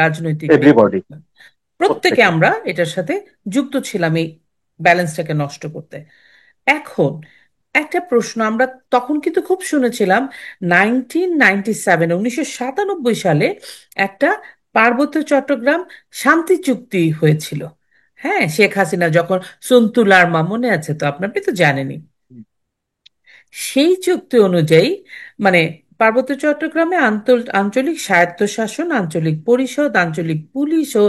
রাজনৈতিক ব্যক্তি, এভরিবডি, প্রত্যেকে প্রত্যেকে। আমরা এটার সাথে যুক্ত ছিলাম এই ব্যালেন্সটাকে নষ্ট করতে। এখন একটা প্রশ্ন আমরা তখন কিন্তু খুব শুনেছিলাম, 1997, 1997 সালে একটা পার্বত্য চট্টগ্রাম শান্তি চুক্তি হয়েছিল। হ্যাঁ, শেখ হাসিনা যখন, সন্তু লারমা মনে আছে তো আপনার, আপনি তো জানেনই। সেই চুক্তি অনুযায়ী, মানে পার্বত্য চট্টগ্রামে আঞ্চলিক স্বায়ত্তশাসন, আঞ্চলিক পরিষদ, আঞ্চলিক পুলিশ ও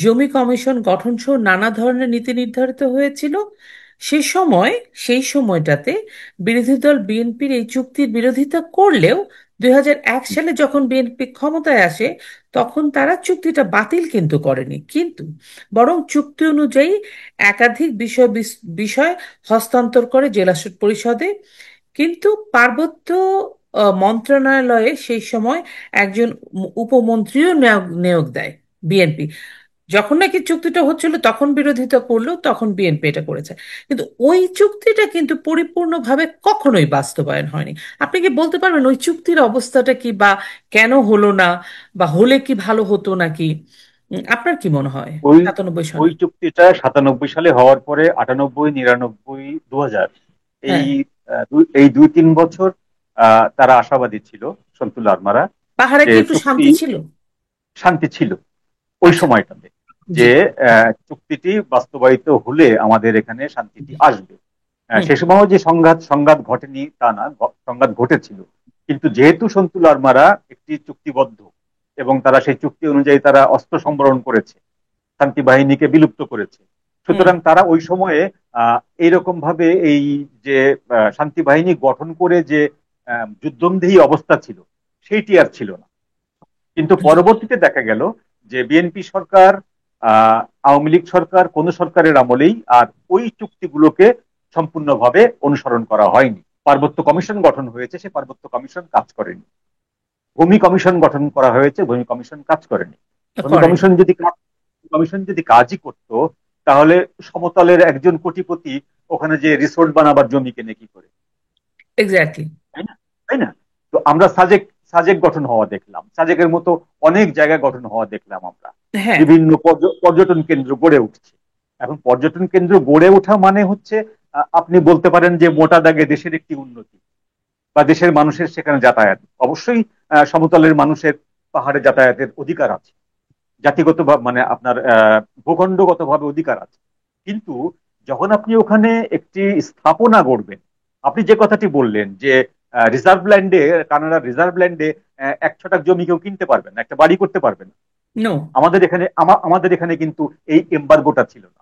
জমি কমিশন গঠন সহ নানা ধরনের নীতি নির্ধারিত হয়েছিল। সে সময়, সেই সময়টাতে বিরোধী দল বিএনপির এই চুক্তির বিরোধিতা করলেও 2001 সালে যখন বিএনপি ক্ষমতায় আসে, তখন তারা চুক্তিটা বাতিল কিন্তু করেনি, কিন্তু বরং চুক্তি অনুযায়ী একাধিক বিষয় হস্তান্তর করে জেলা পরিষদে। কিন্তু পার্বত্য মন্ত্রণালয়ে সেই সময় একজন উপমন্ত্রীও নিয়োগ নিয়োগ দেয় বিএনপি। যখন নাকি চুক্তিটা হচ্ছিল তখন বিরোধিতা করলেও তখন বিএনপি এটা করেছে। কিন্তু ওই চুক্তিটা কিন্তু পরিপূর্ণভাবে কখনোই বাস্তবায়ন হয়নি। আপনি কি বলতে পারবেন ওই চুক্তির অবস্থাটা কি, বা কেন হলো না, বা হলে কি ভালো হতো নাকি? আপনার কি মনে হয় ওই 97 সালে? ওই চুক্তিটা 97 সালে হওয়ার পরে 98, 99, 2000, এই হ্যাঁ, এই 2-3 বছর তারা আশাবাদী ছিল, সন্তুল আরমারা, পাহাড়ে যে কি একটু চুক্তি, শান্তি ছিল? শান্তি ছিল ওই আচ্ছা। সময়টাতে, জি। যে চুক্তিটি বাস্তবায়িত হলে আমাদের এখানে শান্তিটি জি। আসবে। হুম। সে সময়ও যে সংঘাত সংঘাত ঘটেনি তা না, সংঘাত ঘটেছিল। কিন্তু যেহেতু সন্তুল আরমারা একটি চুক্তিবদ্ধ, এবং তারা সেই চুক্তি অনুযায়ী তারা অস্ত্র সম্বরণ করেছে, শান্তি বাহিনীকে বিলুপ্ত করেছে, হুম। সুতরাং তারা ওই সময়ে এইরকম ভাবে এই যে শান্তি বাহিনী গঠন করে যে যুদ্ধংদেহী অবস্থা ছিল, সেইটি আর ছিল না। কিন্তু জি। পরবর্তীতে দেখা গেল যে বিএনপি সরকার, আওয়ামী লীগ সরকার, কোন সরকারের আমলেই আর ওই চুক্তিগুলোকে সম্পূর্ণভাবে অনুসরণ করা হয়নি। পার্বত্য কমিশন গঠন হয়েছে, সে পার্বত্য কমিশন কাজ করেনি। ভূমি কমিশন গঠন করা হয়েছে, ভূমি কমিশন কাজ করেনি। ভূমি করেন। কমিশন যদি কাজই করত, তাহলে সমতলের একজন কোটিপতি ওখানে যে রিসোর্ট বানাবার জমি কেনে কি করে? এক্স্যাক্টলি। তাই না? তাই না? তো আমরা সাজেক সাজেক গঠন হওয়া দেখলাম, সাজেকের মতো অনেক জায়গা গঠন হওয়া দেখলাম আমরা। হ্যাঁ। বিভিন্ন পর্যটন কেন্দ্র গড়ে উঠছে। এখন পর্যটন কেন্দ্র গড়ে ওঠা মানে হচ্ছে, আপনি বলতে পারেন যে মোটা দাগে দেশের একটি উন্নতি, বা দেশের মানুষের সেখানে যাতায়াত। অবশ্যই সমতলের মানুষের পাহাড়ে যাতায়াতের অধিকার আছে, জাতিগত মানে আপনার ভূখণ্ডগত ভাবে অধিকার আছে। কিন্তু যখন আপনি ওখানে একটি স্থাপনা গড়বেন, আপনি যে কথাটি বললেন যে রিজার্ভ ল্যান্ডে, কানাডার রিজার্ভ ল্যান্ডে 1 ছটাক জমি কেউ কিনতে পারবে না, একটা বাড়ি করতে পারবে না। নো। আমাদের এখানে কিন্তু এই এম্বার্গোটা ছিল না।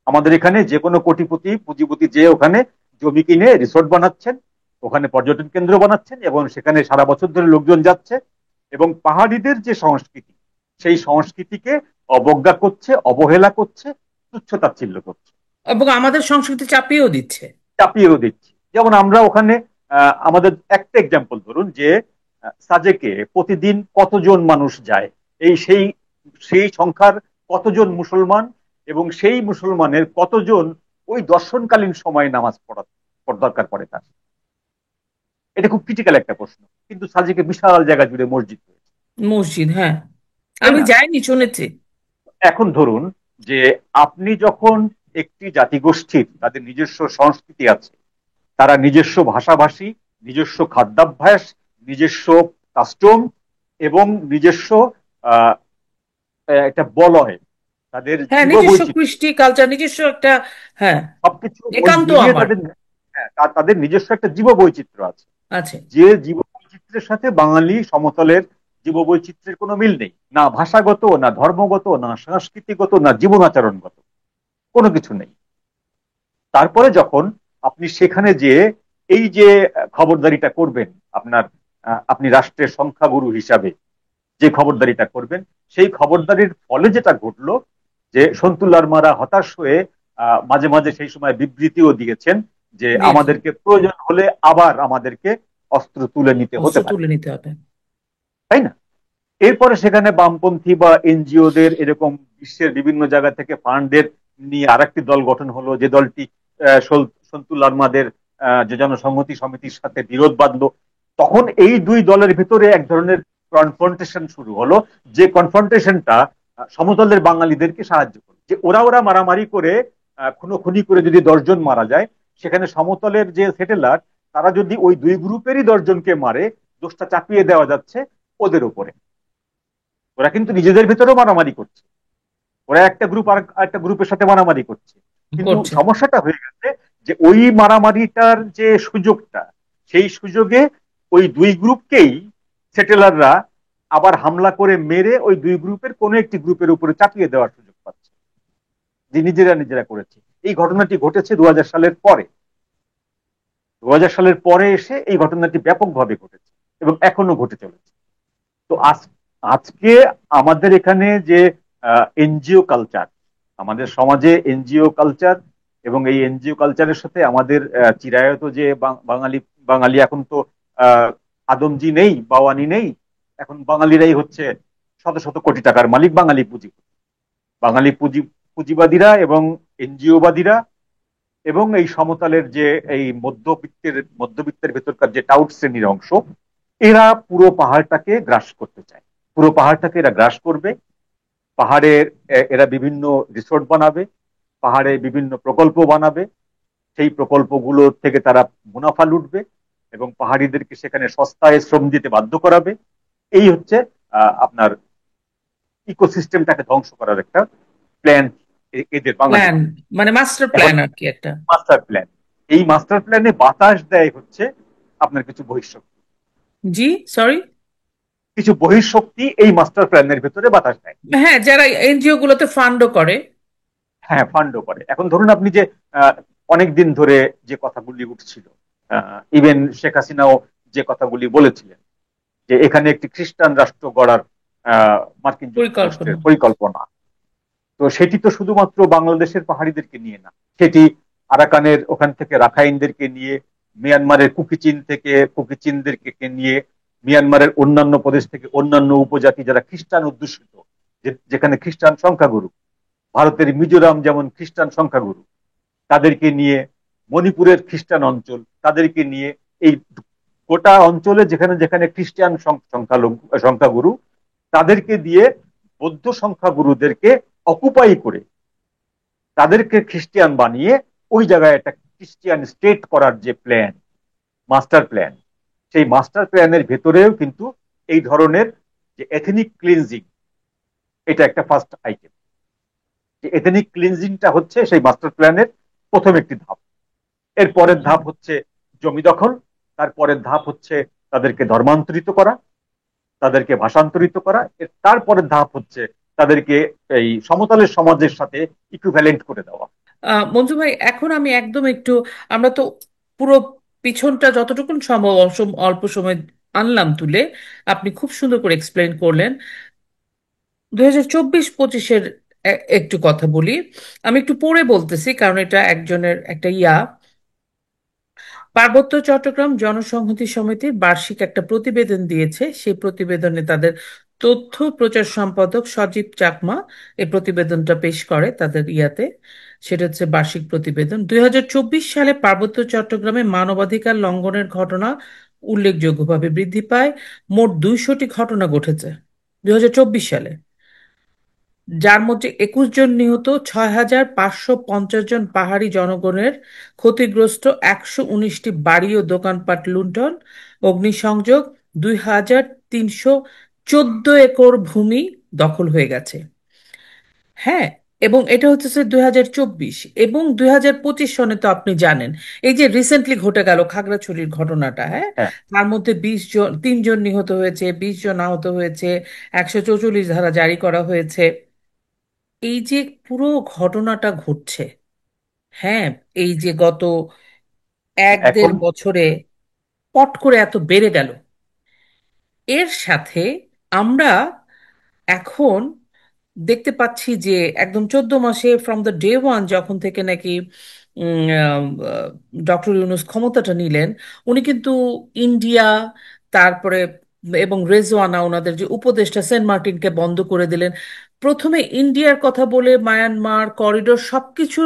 আমাদের এখানে যে কোনো কোটিপতি পুঁজিপতি যে ওখানে জমি কিনে রিসোর্ট বানাচ্ছেন, ওখানে পর্যটন কেন্দ্র বানাচ্ছেন, এবং সেখানে সারা বছর ধরে লোকজন যাচ্ছে, এবং পাহাড়িদের যে সংস্কৃতি, সেই সংস্কৃতিকে অবজ্ঞা করছে, অবহেলা করছে, তুচ্ছ-তাচ্ছিল্য করছে, এবং আমাদের সংস্কৃতি চাপিয়েও দিচ্ছে। চাপিয়েও দিচ্ছে। যেমন আমরা ওখানে আমাদের একটা এক্সাম্পল ধরুন, যে সাজেকে প্রতিদিন কতজন মানুষ যায়, এই সেই সেই সংখ্যার কতজন মুসলমান, এবং সেই মুসলমানের কতজন ওই দর্শনকালীন সময়ে নামাজ পড়া দরকার পড়ে তার। এটা খুব ক্রিটিক্যাল একটা প্রশ্ন। কিন্তু সাজেকে বিশাল জায়গা জুড়ে মসজিদ রয়েছে, মসজিদ, হ্যাঁ। তাই আমি না? যাইনি, শুনেছি। এখন ধরুন যে আপনি যখন একটি জাতিগোষ্ঠীর তাদের নিজস্ব সংস্কৃতি আছে, তারা নিজস্ব ভাষাভাষী, নিজস্ব খাদ্যাভ্যাস, নিজস্ব কাস্টম এবং নিজস্ব আহ, একটা বলয়, তাদের হ্যাঁ, নিজস্ব জীববৈচিত্র্য, কৃষ্টি কালচার, নিজস্ব একটা, হ্যাঁ, সবকিছু ওই একান্ত মিলিয়ে আমার তাদের, হ্যাঁ, তাদের নিজস্ব একটা জীববৈচিত্র্য আছে। আছে। যে জীববৈচিত্র্যের সাথে বাঙালি সমতলের জীববৈচিত্র্যের কোনো মিল নেই, না ভাষাগত, না ধর্মগত, না সাংস্কৃতিগত, না জীবনাচরণগত, কোনো কিছু নেই। তারপরে যখন আপনি সেখানে যে এই যে খবরদারিটা করবেন, আপনার আপনি রাষ্ট্রের সংখ্যাগুরু হিসাবে যে খবরদারিটা করবেন, সেই খবরদারির ফলে যেটা ঘটলো যে সন্তুল লারমারা হতাশ হয়ে মাঝে মাঝে সেই সময় বিবৃতিও দিয়েছেন যে দিয়েছে, আমাদেরকে প্রয়োজন হলে আবার আমাদেরকে অস্ত্র তুলে নিতে অস্ত্র হতে পারে, তুলে নিতে হবে। তাই না? এরপরে সেখানে বামপন্থী বা এনজিওদের এরকম বিশ্বের বিভিন্ন জায়গা থেকে ফান্ডের নিয়ে আরেকটি দল গঠন হলো, যে দলটি সন্তুল লারমাদের যে জনসংহতি সমিতির সাথে বিরোধ বাঁধলো। তখন এই দুই দলের ভিতরে এক ধরনের কনফ্রন্টেশন শুরু হলো, যে কনফ্রন্টেশনটা সমতলের বাঙালিদেরকে সাহায্য করলো, যে ওরা ওরা মারামারি করে খুনোখুনি করে যদি 10 জন মারা যায়, সেখানে সমতলের যে সেটেলার তারা যদি ওই দুই গ্রুপেরই 10 জনকে মারে, দোষটা চাপিয়ে দেওয়া যাচ্ছে ওদের উপরে। ওরা কিন্তু নিজেদের ভিতরেও মারামারি করছে, ওরা একটা গ্রুপ আর একটা গ্রুপের সাথে মারামারি করছে, কিন্তু করছে। সমস্যাটা হয়ে গেছে যে ওই মারামারিটার যে সুযোগটা, সেই সুযোগে ওই দুই গ্রুপকেই সেটেলাররা আবার হামলা করে মেরে ওই দুই গ্রুপের কোনো একটি গ্রুপের উপরে চাপিয়ে দেওয়ার সুযোগ পাচ্ছে, যে নিজেরা নিজেরা করেছে। এই ঘটনাটি ঘটেছে 2000 সালের পরে, 2000 সালের পরে এসে এই ঘটনাটি ব্যাপকভাবে ঘটেছে এবং এখনো ঘটে চলেছে। তো আজকে আমাদের এখানে যে এনজিও কালচার, আমাদের সমাজে এনজিও কালচার, এবং এই এনজিও কালচারের সাথে আমাদের চিরায়ত যে বাঙালি, বাঙালি এখন তো আহ, আদমজি নেই, বাওয়ানি নেই, এখন বাঙালিরাই হচ্ছে শত শত কোটি টাকার মালিক, বাঙালি পুঁজি, বাঙালি পুঁজিবাদীরা এবং এনজিওবাদীরা এবং এই সমতলের যে এই মধ্যবিত্তের ভেতরকার যে টাউট শ্রেণীর অংশ, এরা পুরো পাহাড়টাকে গ্রাস করতে চায়, পুরো পাহাড়টাকে এরা গ্রাস করবে। পাহাড়ের এরা বিভিন্ন রিসোর্ট বানাবে, পাহাড়ে বিভিন্ন প্রকল্প বানাবে, সেই প্রকল্পগুলো থেকে তারা মুনাফা লুটবে এবং পাহাড়িদেরকে সেখানে সস্তায় শ্রম দিতে বাধ্য করাবে। এই হচ্ছে আপনার ইকোসিস্টেমটাকে ধ্বংস করার একটা প্ল্যান এদের প্ল্যান, বাঙালিদের। মানে মাস্টার এখন প্ল্যান আর কি একটা। মাস্টার প্ল্যান, এই মাস্টার প্ল্যানে বাতাস দেয় হচ্ছে আপনার কিছু বহিঃশক্তি, জি, সরি। কিছু বহিঃশক্তি এই মাস্টার প্ল্যানের ভেতরে বাতাস দেয়। হ্যাঁ, যারা এনজিও গুলোতে ফান্ডও করে। হ্যাঁ, ফান্ডও করে। এখন ধরুন আপনি যে অনেক দিন ধরে যে কথাগুলি উঠছিল, ইভেন শেখ হাসিনাও যে কথাগুলি বলেছিলেন যে এখানে একটি খ্রিস্টান রাষ্ট্র গড়ার মার্কিন পরিকল্পনা। যুক্তরাষ্ট্রের পরিকল্পনা, তো সেটি তো শুধুমাত্র বাংলাদেশের পাহাড়িদেরকে নিয়ে না, সেটি আরাকানের ওখান থেকে রাখাইনদেরকে নিয়ে, মিয়ানমারের কুকিচিনদেরকে নিয়ে, মিয়ানমারের অন্যান্য প্রদেশ থেকে অন্যান্য উপজাতি যারা খ্রিস্টান অধ্যুষিত, যেখানে খ্রিস্টান সংখ্যাগুরু, ভারতের মিজোরাম যেমন খ্রিস্টান সংখ্যাগুরু, তাদেরকে নিয়ে, মণিপুরের খ্রিস্টান অঞ্চল তাদেরকে নিয়ে, এই গোটা অঞ্চলে যেখানে যেখানে খ্রিস্টান সংখ্যাগুরু, তাদেরকে দিয়ে বৌদ্ধ সংখ্যাগুরুদেরকে অকুপাই করে তাদেরকে খ্রিস্টিয়ান বানিয়ে ওই জায়গায় একটা খ্রিস্টিয়ান স্টেট করার যে প্ল্যান, মাস্টার প্ল্যান, সেই মাস্টার প্ল্যানের ভেতরেও কিন্তু এই ধরনের যে এথনিক ক্লিনজিং, এটা একটা ফার্স্ট আইটেম। যে এথনিক ক্লিনজিংটা হচ্ছে সেই মাস্টার প্ল্যানের প্রথম একটি ধাপ। এর পরের ধাপ হচ্ছে জমি দখল, তারপরের ধাপ হচ্ছে তাদেরকে ধর্মান্তরিত করা, তাদেরকে ভাষান্তরিত করা, এর তারপরের ধাপ হচ্ছে তাদেরকে এই সমতলের সমাজের সাথে ইকুইভ্যালেন্ট করে দেওয়া। মঞ্জু ভাই, এখন আমি একদম একটু, আমরা তো পুরো পিছনটা যতটুকু সম্ভব অল্প সময় আনলাম তুলে, আপনি খুব সুন্দর করে এক্সপ্লেন করলেন। 2024-25-এর একটু কথা বলি। আমি একটু পড়ে বলতেছি কারণ এটা একজনের একটা পার্বত্য চট্টগ্রাম জনসংহতি সমিতির বার্ষিক একটা প্রতিবেদন দিয়েছে। সেই প্রতিবেদনে তাদের তথ্য প্রচার সম্পাদক সজীব চাকমা এই প্রতিবেদনটা পেশ করে তাদের সেটা হচ্ছে বার্ষিক প্রতিবেদন। 2024 সালে পার্বত্য চট্টগ্রামে মানবাধিকার লঙ্ঘনের ঘটনা উল্লেখযোগ্যভাবে বৃদ্ধি পায়। মোট 200টি ঘটনা ঘটেছে 2024 সালে। যার মধ্যে 21 জন নিহত, 6,550 জন পাহাড়ি জনগণের ক্ষতিগ্রস্ত, 119টি বাড়ি ও দোকানপাট লুণ্ঠন, অগ্নিসংযোগ, 2,314 একর ভূমি দখল হয়ে গেছে। হ্যাঁ, এবং এটা হচ্ছে 2024, এবং 2025 সনে তো আপনি জানেন এই যে রিসেন্টলি ঘটে গেল খাগড়াছড়ির ঘটনাটা। হ্যাঁ, হ্যাঁ, তার মধ্যে 20 জন, 3 জন নিহত হয়েছে, 20 জন আহত হয়েছে, 144 ধারা জারি করা হয়েছে। এই যে পুরো ঘটনাটা ঘটছে, হ্যাঁ, এই যে গত এক এখন দেড় বছরে পট করে এত বেড়ে গেল, এর সাথে আমরা এখন দেখতে পাচ্ছি যে একদম 14 মাসে ফ্রম দ্য ডে 1, যখন থেকে নাকি ডক্টর ইউনূস ক্ষমতাটা নিলেন, উনি কিন্তু ইন্ডিয়া, তারপরে এবং রেজওয়ানা ওনাদের যে উপদেষ্টা সেন্ট মার্টিনকে বন্ধ করে দিলেন। প্রথমে ইন্ডিয়ার কথা বলে মায়ানমার করিডোর সবকিছু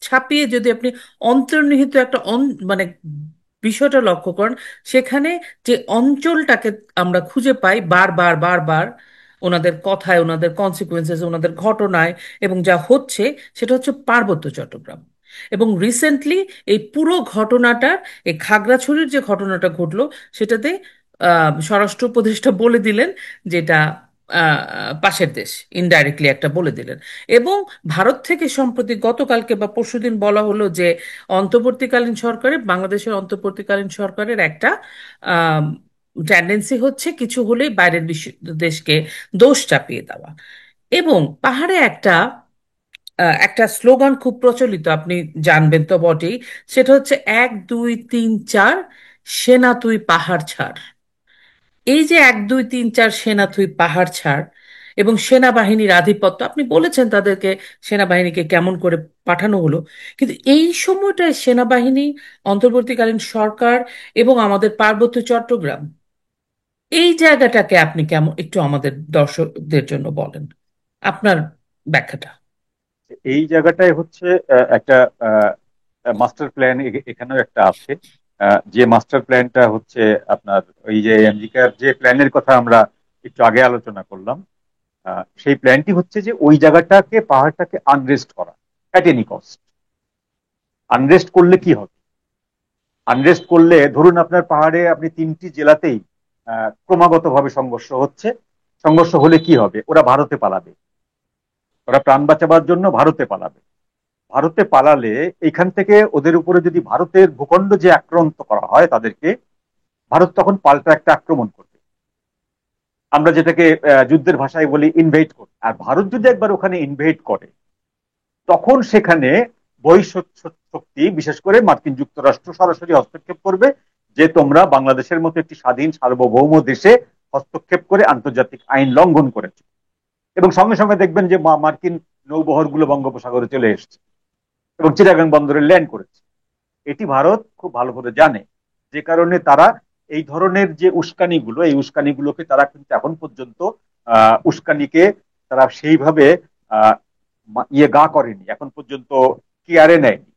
ছাপিয়ে যদি আপনি অন্তর্নিহিত একটা মানে বিষয়টা লক্ষ্য করেন, সেখানে যে অঞ্চলটাকে আমরা খুঁজে পাই বারবার বারবার ওনাদের কথায়, ওনাদের কনসিকুয়েন্সেস, ওনাদের ঘটনায়, এবং যা হচ্ছে সেটা হচ্ছে পার্বত্য চট্টগ্রাম। এবং রিসেন্টলি এই পুরো ঘটনাটার, এই খাগড়াছড়ির যে ঘটনাটা ঘটলো, সেটাতে স্বরাষ্ট্র উপদেষ্টা বলে দিলেন যেটা পাশের দেশ, ইনডাইরেক্টলি একটা বলে দিলেন। এবং ভারত থেকে সম্প্রতি গতকালকে বা পরশুদিন বলা হলো যে অন্তর্বর্তীকালীন সরকারের, বাংলাদেশের অন্তর্বর্তীকালীন সরকারের একটা টেন্ডেন্সি হচ্ছে কিছু হলেই বাইরের দেশকে দোষ চাপিয়ে দেওয়া। এবং পাহাড়ে একটা একটা স্লোগান খুব প্রচলিত, আপনি জানবেন তো বটেই, সেটা হচ্ছে 1 2 3 4 সেনা তুই পাহাড় ছাড়। এই যে 1 2 3 4 সেনা তুই পাহাড় ছাড়, এবং সেনাবাহিনীর আধিপত্য, আপনি বলেছেন তাদেরকে, সেনাবাহিনীকে কেমন করে পাঠানো হলো, কিন্তু এই সময়টায় সেনাবাহিনী, অন্তর্বর্তীকালীন সরকার এবং আমাদের পার্বত্য চট্টগ্রাম, এই জায়গাটাকে আপনি কেমন একটু আমাদের দর্শকদের জন্য বলেন আপনার ব্যাখ্যাটা। এই জায়গাটায় হচ্ছে একটা মাস্টার প্ল্যান এখানেও একটা আছে। যে মাস্টার প্ল্যানটা হচ্ছে আপনার ওই যে আমেরিকার যে প্ল্যানের কথা আমরা একটু আগে আলোচনা করলাম, সেই প্ল্যানটি হচ্ছে যে ওই জায়গাটাকে, পাহাড়টাকে আনরেস্ট করা অ্যাট এনি কস্ট। আনরেস্ট করলে কি হবে? আনরেস্ট করলে ধরুন আপনার পাহাড়ে আপনি তিনটি জেলাতেই ক্রমাগতভাবে সংঘর্ষ হচ্ছে। সংঘর্ষ হলে কি হবে? ওরা ভারতে পালাবে, ওরা প্রাণ বাঁচাবার জন্য ভারতে পালাবে। ভারতে পালালে এখান থেকে ওদের উপরে যদি ভারতের ভূখণ্ড যে আক্রান্ত করা হয় তাদেরকে, ভারত তখন পাল্টা একটা আক্রমণ করবে। আমরা যেটাকে যুদ্ধের ভাষায় বলি ইনভেড করে। আর ভারত যদি একবার ওখানে ইনভেড করে, তখন সেখানে শক্তি, বিশেষ করে মার্কিন যুক্তরাষ্ট্র সরাসরি হস্তক্ষেপ করবে যে তোমরা বাংলাদেশের মতো একটি স্বাধীন সার্বভৌম দেশে হস্তক্ষেপ করে আন্তর্জাতিক আইন লঙ্ঘন করেছে। এবং সঙ্গে সঙ্গে দেখবেন যে মার্কিন নৌবহরগুলো বঙ্গোপসাগরে চলে এসছে এবং চিটাগাং বন্দরে ল্যান্ড করেছে। এটি ভারত খুব ভালো করে জানে, যে কারণে তারা এই ধরনের যে উস্কানিগুলো, এই উস্কানিগুলোকে তারা কিন্তু এখন পর্যন্ত উস্কানিকে তারা সেইভাবে আহ গা করেনি, এখন পর্যন্ত কেয়ারে নেয়নি,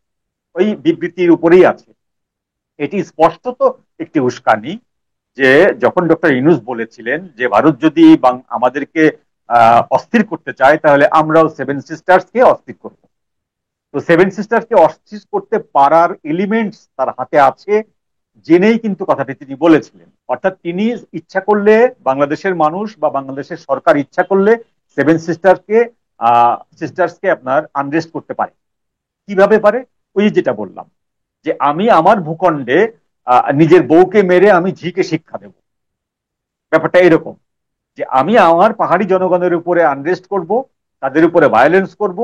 ওই বিবৃতির উপরেই আছে। এটি স্পষ্টত একটি উস্কানি, যে যখন ডক্টর ইউনূস বলেছিলেন যে ভারত যদি আমাদেরকে অস্থির করতে চায়, তাহলে আমরাও সেভেন সিস্টার্স কে অস্থির করব। তো সেভেন সিস্টার্স কে অস্থির করতে পারার এলিমেন্টস তার হাতে আছে, জেনেই কিন্তু কথাটি তিনি বলেছিলেন। অর্থাৎ তিনি ইচ্ছা করলে, বাংলাদেশের মানুষ বা বাংলাদেশের সরকার ইচ্ছা করলে সেভেন সিস্টার্সকে আপনার আনরেস্ট করতে পারে। কিভাবে পারে? ওই যেটা বললাম, যে আমি আমার ভূখণ্ডে নিজের বউকে মেরে আমি ঝিকে শিক্ষা দেব। ব্যাপারটা এরকম, যে আমি আমার পাহাড়ি জনগণের উপরে আনরেস্ট করব, তাদের উপরে ভায়োলেন্স করব,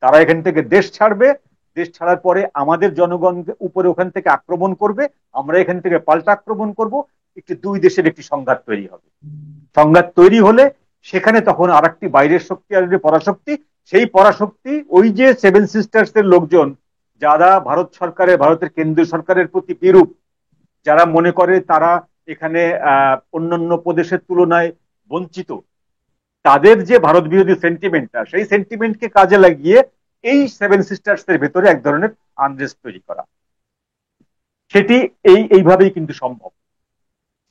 তারা এখান থেকে দেশ ছাড়বে, দেশ ছাড়ার পরে আমাদের জনগণ উপরে ওখান থেকে আক্রমণ করবে, আমরা এখান থেকে পাল্টা আক্রমণ করব। একটি দুই দেশের একটি সংঘাত তৈরি হবে। সংঘাত তৈরি হলে সেখানে তখন আর একটি বাইরের শক্তি আসবে, পরাশক্তি। সেই পরাশক্তি ওই যে সেভেন সিস্টার্স এর লোকজন, যারা ভারত সরকারের, ভারতের কেন্দ্রীয় সরকারের প্রতি বিরূপ, যারা মনে করে তারা এখানে অন্যান্য প্রদেশের তুলনায় বঞ্চিত, তাদের যে ভারত বিরোধী সেন্টিমেন্টটা, সেই সেন্টিমেন্টকে কাজে লাগিয়ে এই সেভেন সিস্টার্স এর ভেতরে এক ধরনের আনরেস্ট তৈরি করা, সেটি এইভাবেই কিন্তু সম্ভব।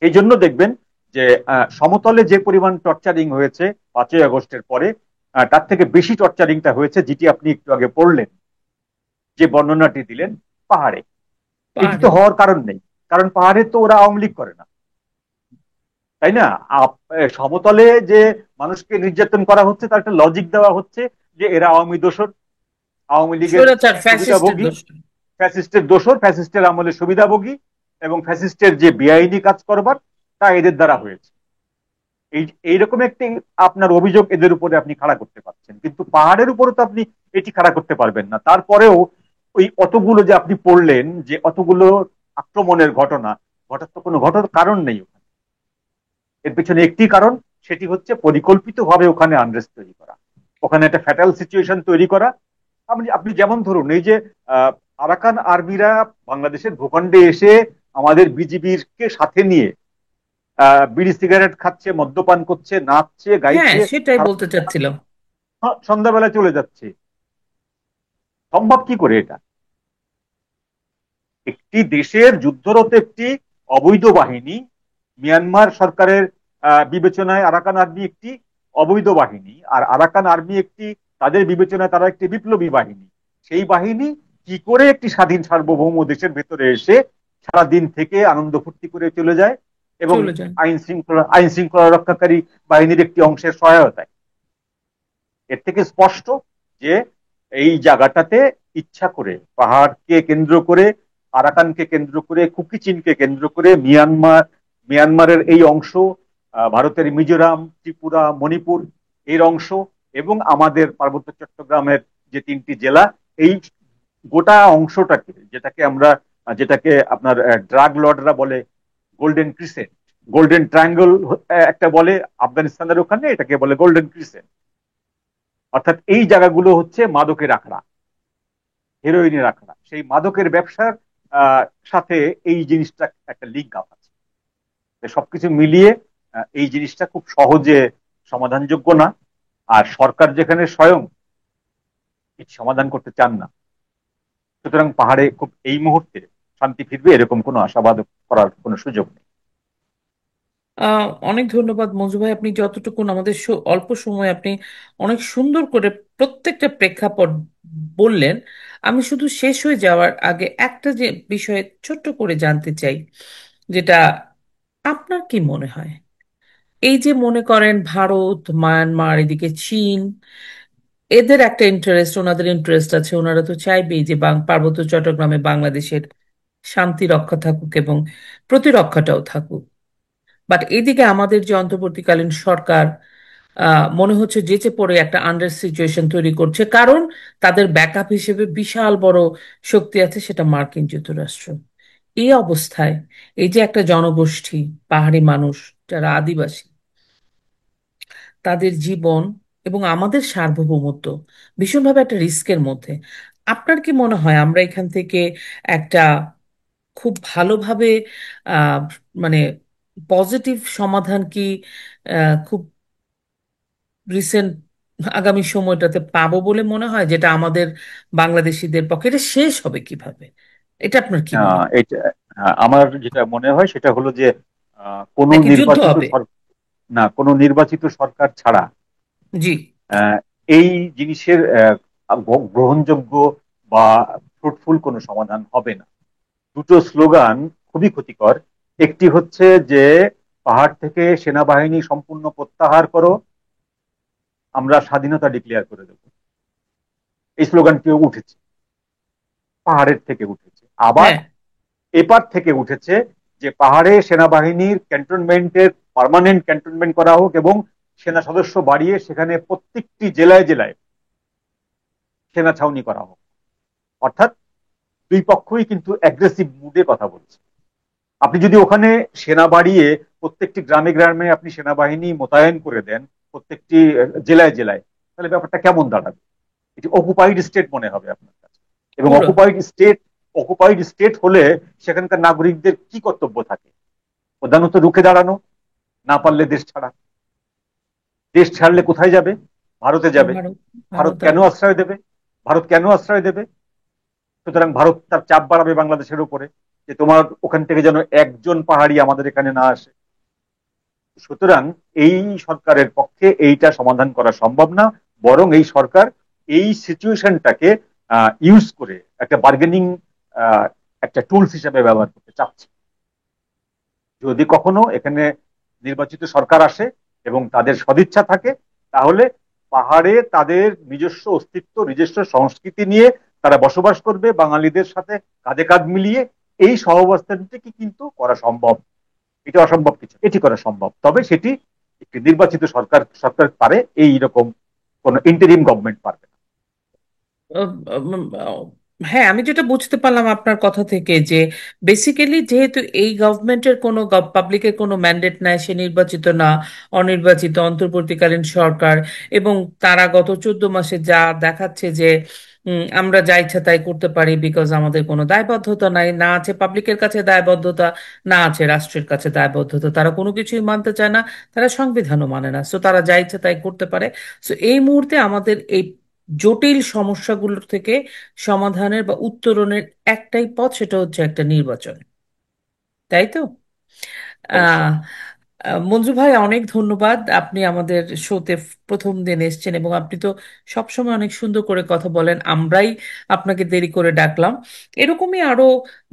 এই জন্য দেখবেন যে সমতলে যে পরিমাণ টর্চারিং হয়েছে 5ই আগস্টের পরে, তার থেকে বেশি টর্চারিংটা হয়েছে, যেটি আপনি একটু আগে পড়লেন, যে বর্ণনাটি দিলেন, পাহাড়ে। এটি তো পাহাড়ে। হওয়ার কারণ নেই, কারণ পাহাড়ে তো ওরা আওয়ামী লীগ করে না, তাই না? সমতলে যে মানুষকে নির্যাতন করা হচ্ছে তার একটা লজিক দেওয়া হচ্ছে যে এরা আওয়ামী দোসর, আওয়ামী লীগের স্বৈরাচার ফ্যাসিস্টের সুবিধাভোগী, দোষ। ফ্যাসিস্টের দোসর, ফ্যাসিস্টের আমলে সুবিধাভোগী, এবং ফ্যাসিস্টের যে বেআইনি কাজ করবার তা এদের দ্বারা হয়েছে। এইরকম একটি আপনার অভিযোগ এদের উপরে আপনি খাড়া করতে পারছেন, কিন্তু পাহাড়ের উপরে তো আপনি এটি খাড়া করতে পারবেন না। তারপরেও ওই অতগুলো যে আপনি পড়লেন, যে অতগুলো আক্রমণের ঘটনা ঘটার তো কোনো ঘটনার কারণ নেই ওখানে। এর পেছনে একটি কারণ, সেটি হচ্ছে পরিকল্পিতভাবে ওখানে আনরেস্ট তৈরি করা, ওখানে একটা ফ্যাটাল সিচুয়েশন তৈরি করা। আপনি আপনি যেমন ধরুন, এই যে আরাকান আর্মিরা বাংলাদেশের ভূখণ্ডে এসে আমাদের বিজিবির কে সাথে নিয়ে বিড়ি সিগারেট খাচ্ছে, মদ্যপান করছে, নাচছে, হ্যাঁ, গাইছে, সেটাই বলতে চাচ্ছিলাম। সন্ধ্যাবেলা চলে যাচ্ছে, সম্ভব কি করে এটা? একটি দেশের যুদ্ধরত একটি অবৈধ বাহিনী, মিয়ানমার সরকারের বিবেচনায় আরাকান আর্মি একটি অবৈধ বাহিনী, আর আরাকান আর্মি একটি, তাদের বিবেচনায় তারা একটি বিপ্লবী বাহিনী। সেই বাহিনী কি করে একটি স্বাধীন সার্বভৌম দেশের ভেতরে এসে সারা দিন থেকে আনন্দ ফুর্তি করে চলে যায়, এবং চলে যান। আইন শৃঙ্খলা রক্ষাকারী বাহিনীর একটি অংশের সহায়তায়? এর থেকে স্পষ্ট যে এই জায়গাটাতে ইচ্ছা করে, পাহাড়কে কেন্দ্র করে, আরাকানকে কেন্দ্র করে, কুকিচিনকে কেন্দ্র করে, মিয়ানমারের এই অংশ, ভারতের মিজোরাম, ত্রিপুরা, মণিপুর এর অংশ, এবং আমাদের পার্বত্য চট্টগ্রামের যে তিনটি জেলা, এই গোটা অংশটাকে, যেটাকে আপনার ড্রাগ লর্ডরা বলে গোল্ডেন ক্রিসেন্ট, গোল্ডেন ট্রায়াঙ্গল একটা বলে আফগানিস্তানের ওখানে, এটাকে বলে গোল্ডেন ক্রিসেন্ট। অর্থাৎ এই জায়গাগুলো হচ্ছে মাদকের আখড়া, হেরোইনের আখড়া। সেই মাদকের ব্যবসার সাথে এই জিনিসটা একটা লিঙ্ক আপ আছে। সবকিছু মিলিয়ে এই জিনিসটা খুব সহজে সমাধানযোগ্য না। আর সরকার যেখানে স্বয়ং এটি সমাধান করতে চান না, সুতরাং পাহাড়ে খুব এই মুহূর্তে শান্তি ফিরবে এরকম কোনো আশাবাদ করার কোনো সুযোগ নেই। অনেক ধন্যবাদ মঞ্জু ভাই, আপনি যতটুকুন আমাদের অল্প সময় আপনি অনেক সুন্দর করে প্রত্যেকটা প্রেক্ষাপট বললেন। আমি শুধু শেষ হয়ে যাওয়ার আগে একটা যে বিষয়ে ছোট্ট করে জানতে চাই, যেটা আপনার কি মনে হয়, এই যে মনে করেন ভারত, মায়ানমার, এদিকে চীন, এদের একটা ইন্টারেস্ট, ওনাদের ইন্টারেস্ট আছে, ওনারা তো চাইবেই যে পার্বত্য চট্টগ্রামে বাংলাদেশের শান্তি রক্ষা থাকুক এবং প্রতিরক্ষাটাও থাকুক। বাট এদিকে আমাদের যে অন্তর্বর্তীকালীন সরকার মনে হচ্ছে যেচে পড়ে একটা আন্ডার সিচুয়েশন তৈরি করছে, কারণ তাদের ব্যাকআপ হিসেবে বিশাল বড় শক্তি আছে, সেটা মার্কিন যুক্তরাষ্ট্র। এই অবস্থায় এই যে একটা জনগোষ্ঠী, পাহাড়ি মানুষ যারা আদিবাসী, তাদের জীবন এবং আমাদের সার্বভৌমত্ব ভীষণভাবে একটা রিস্কের মধ্যে, আপনার কি মনে হয় আমরা এখান থেকে একটা খুব ভালোভাবে আহ মানে পজিটিভ সমাধান কি খুব রিসেন্ট আগামী সময়টাতে পাবো বলে মনে হয়, যেটা আমাদের বাংলাদেশিদের পক্ষে এটা শেষ হবে কিভাবে? এটা আপনার কি মনে হয়? এটা আমার যেটা মনে হয় সেটা হলো যে কোনো নাকি যুদ্ধ নির্বাচিত হবে? না, কোনো নির্বাচিত সরকার ছাড়া জি। আহ, এই জিনিসের গ্রহণযোগ্য বা ফ্রুটফুল কোনো সমাধান হবে না। দুটো স্লোগান খুবই ক্ষতিকর। একটি হচ্ছে যে পাহাড় থেকে সেনাবাহিনী সম্পূর্ণ প্রত্যাহার করো, আমরা স্বাধীনতা ডিক্লেয়ার করে দেবো। এই স্লোগানটিও উঠেছে, পাহাড়ের থেকে উঠেছে। আবার হ্যাঁ। এপার থেকে উঠেছে যে পাহাড়ে সেনাবাহিনীর ক্যান্টনমেন্টের পার্মানেন্ট ক্যান্টনমেন্ট করা হোক, এবং সেনা সদস্য বাড়িয়ে সেখানে প্রত্যেকটি জেলায় জেলায় সেনা ছাউনি করা হোক। অর্থাৎ দুই পক্ষই কিন্তু অ্যাগ্রেসিভ মুডে কথা বলছে। আপনি যদি ওখানে সেনা বাড়িয়ে প্রত্যেকটি গ্রামে গ্রামে আপনি সেনাবাহিনী মোতায়েন করে দেন, প্রত্যেকটি জেলায় জেলায়, তাহলে ব্যাপারটা কেমন দাঁড়াবে? এটি অকুপাইড স্টেট মনে হবে আপনার কাছে। এবং পুরো। অকুপাইড স্টেট হলে সেখানকার নাগরিকদের কি কর্তব্য থাকে? প্রধানত রুখে দাঁড়ানো, না পারলে দেশ ছাড়া। দেশ ছাড়লে কোথায় যাবে? ভারতে যাবে। ভারত। ভারত ভারত কেন আর। আশ্রয় দেবে? ভারত কেন আশ্রয় দেবে? সুতরাং ভারত তার চাপ বাড়াবে বাংলাদেশের উপরে, যে তোমার ওখান থেকে যেন একজন পাহাড়ি আমাদের এখানে না আসে। সুতরাং এই সরকারের পক্ষে এইটা সমাধান করা সম্ভব না। বরং এই সরকার এই সিচুয়েশনটাকে ইউজ করে একটা বার্গেনিং একটা টুলস হিসেবে ব্যবহার করতে চাচ্ছে। যদি কখনো এখানে নির্বাচিত সরকার আসে এবং তাদের সদিচ্ছা থাকে, তাহলে পাহাড়ে তাদের নিজস্ব অস্তিত্ব, নিজস্ব সংস্কৃতি নিয়ে তারা বসবাস করবে বাঙালিদের সাথে কাঁধে কাঁধ মিলিয়ে। এই সহাবস্থানটি কিন্তু করা সম্ভব, এটা অসম্ভব কিছু, এটি করা সম্ভব। তবে সেটি একটি নির্বাচিত সরকার সরকার পারে, এইরকম কোন ইন্টারিম গভর্নমেন্ট পারবে না। আহ, উম, আহ, হ্যাঁ, আমি যেটা বুঝতে পারলাম আপনার কথা থেকে যে বেসিক্যালি যেহেতু এই গভর্নমেন্টের কোনো পাবলিকের কোনো ম্যান্ডেট নাই, সে নির্বাচিত না, অনির্বাচিত অন্তর্বর্তীকালীন সরকার, এবং তারা গত 14 মাসে যা দেখাচ্ছে যে আমরা যা ইচ্ছা তাই করতে পারি, বিকজ আমাদের কোনো দায়বদ্ধতা নাই, না আছে পাবলিকের কাছে দায়বদ্ধতা, না আছে রাষ্ট্রের কাছে দায়বদ্ধতা, তারা কোনো কিছুই মানতে চায় না, তারা সংবিধানও মানে না, সো তারা যা ইচ্ছা তাই করতে পারে। সো এই মুহূর্তে আমাদের এই জটিল সমস্যাগুলোর থেকে সমাধানের বা উত্তরণের একটাই পথ, সেটা হচ্ছে একটা নির্বাচন, তাই তো? আহ অবশ্যই। মঞ্জু ভাই, অনেক ধন্যবাদ, আপনি আমাদের শোতে প্রথম দিন এসেছেন এবং আপনি তো সবসময় অনেক সুন্দর করে কথা বলেন, আমরাই আপনাকে দেরি করে ডাকলাম। এরকমই আরো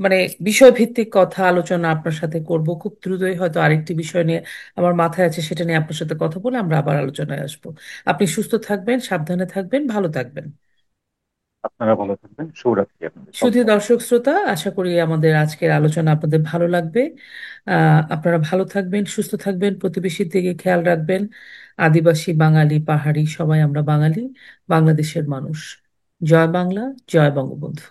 মানে বিষয়ভিত্তিক কথা আলোচনা আপনার সাথে করব খুব দ্রুতই, হয়তো আরেকটি বিষয় নিয়ে আমার মাথায় আছে, সেটা নিয়ে আপনার সাথে কথা বলে আমরা আবার আলোচনায় আসবো। আপনি সুস্থ থাকবেন, সাবধানে থাকবেন, ভালো থাকবেন। আপনারা ভালো থাকবেন, শুভরাত্রি আপনাদের শুধু সবাইকে। দর্শক শ্রোতা, আশা করি আমাদের আজকের আলোচনা আপনাদের ভালো লাগবে। আপনারা ভালো থাকবেন, সুস্থ থাকবেন, প্রতিবেশীর দিকে খেয়াল রাখবেন। আদিবাসী, বাঙালি, পাহাড়ি, সবাই আমরা বাঙালি, বাংলাদেশের মানুষ। জয় বাংলা, জয় বঙ্গবন্ধু।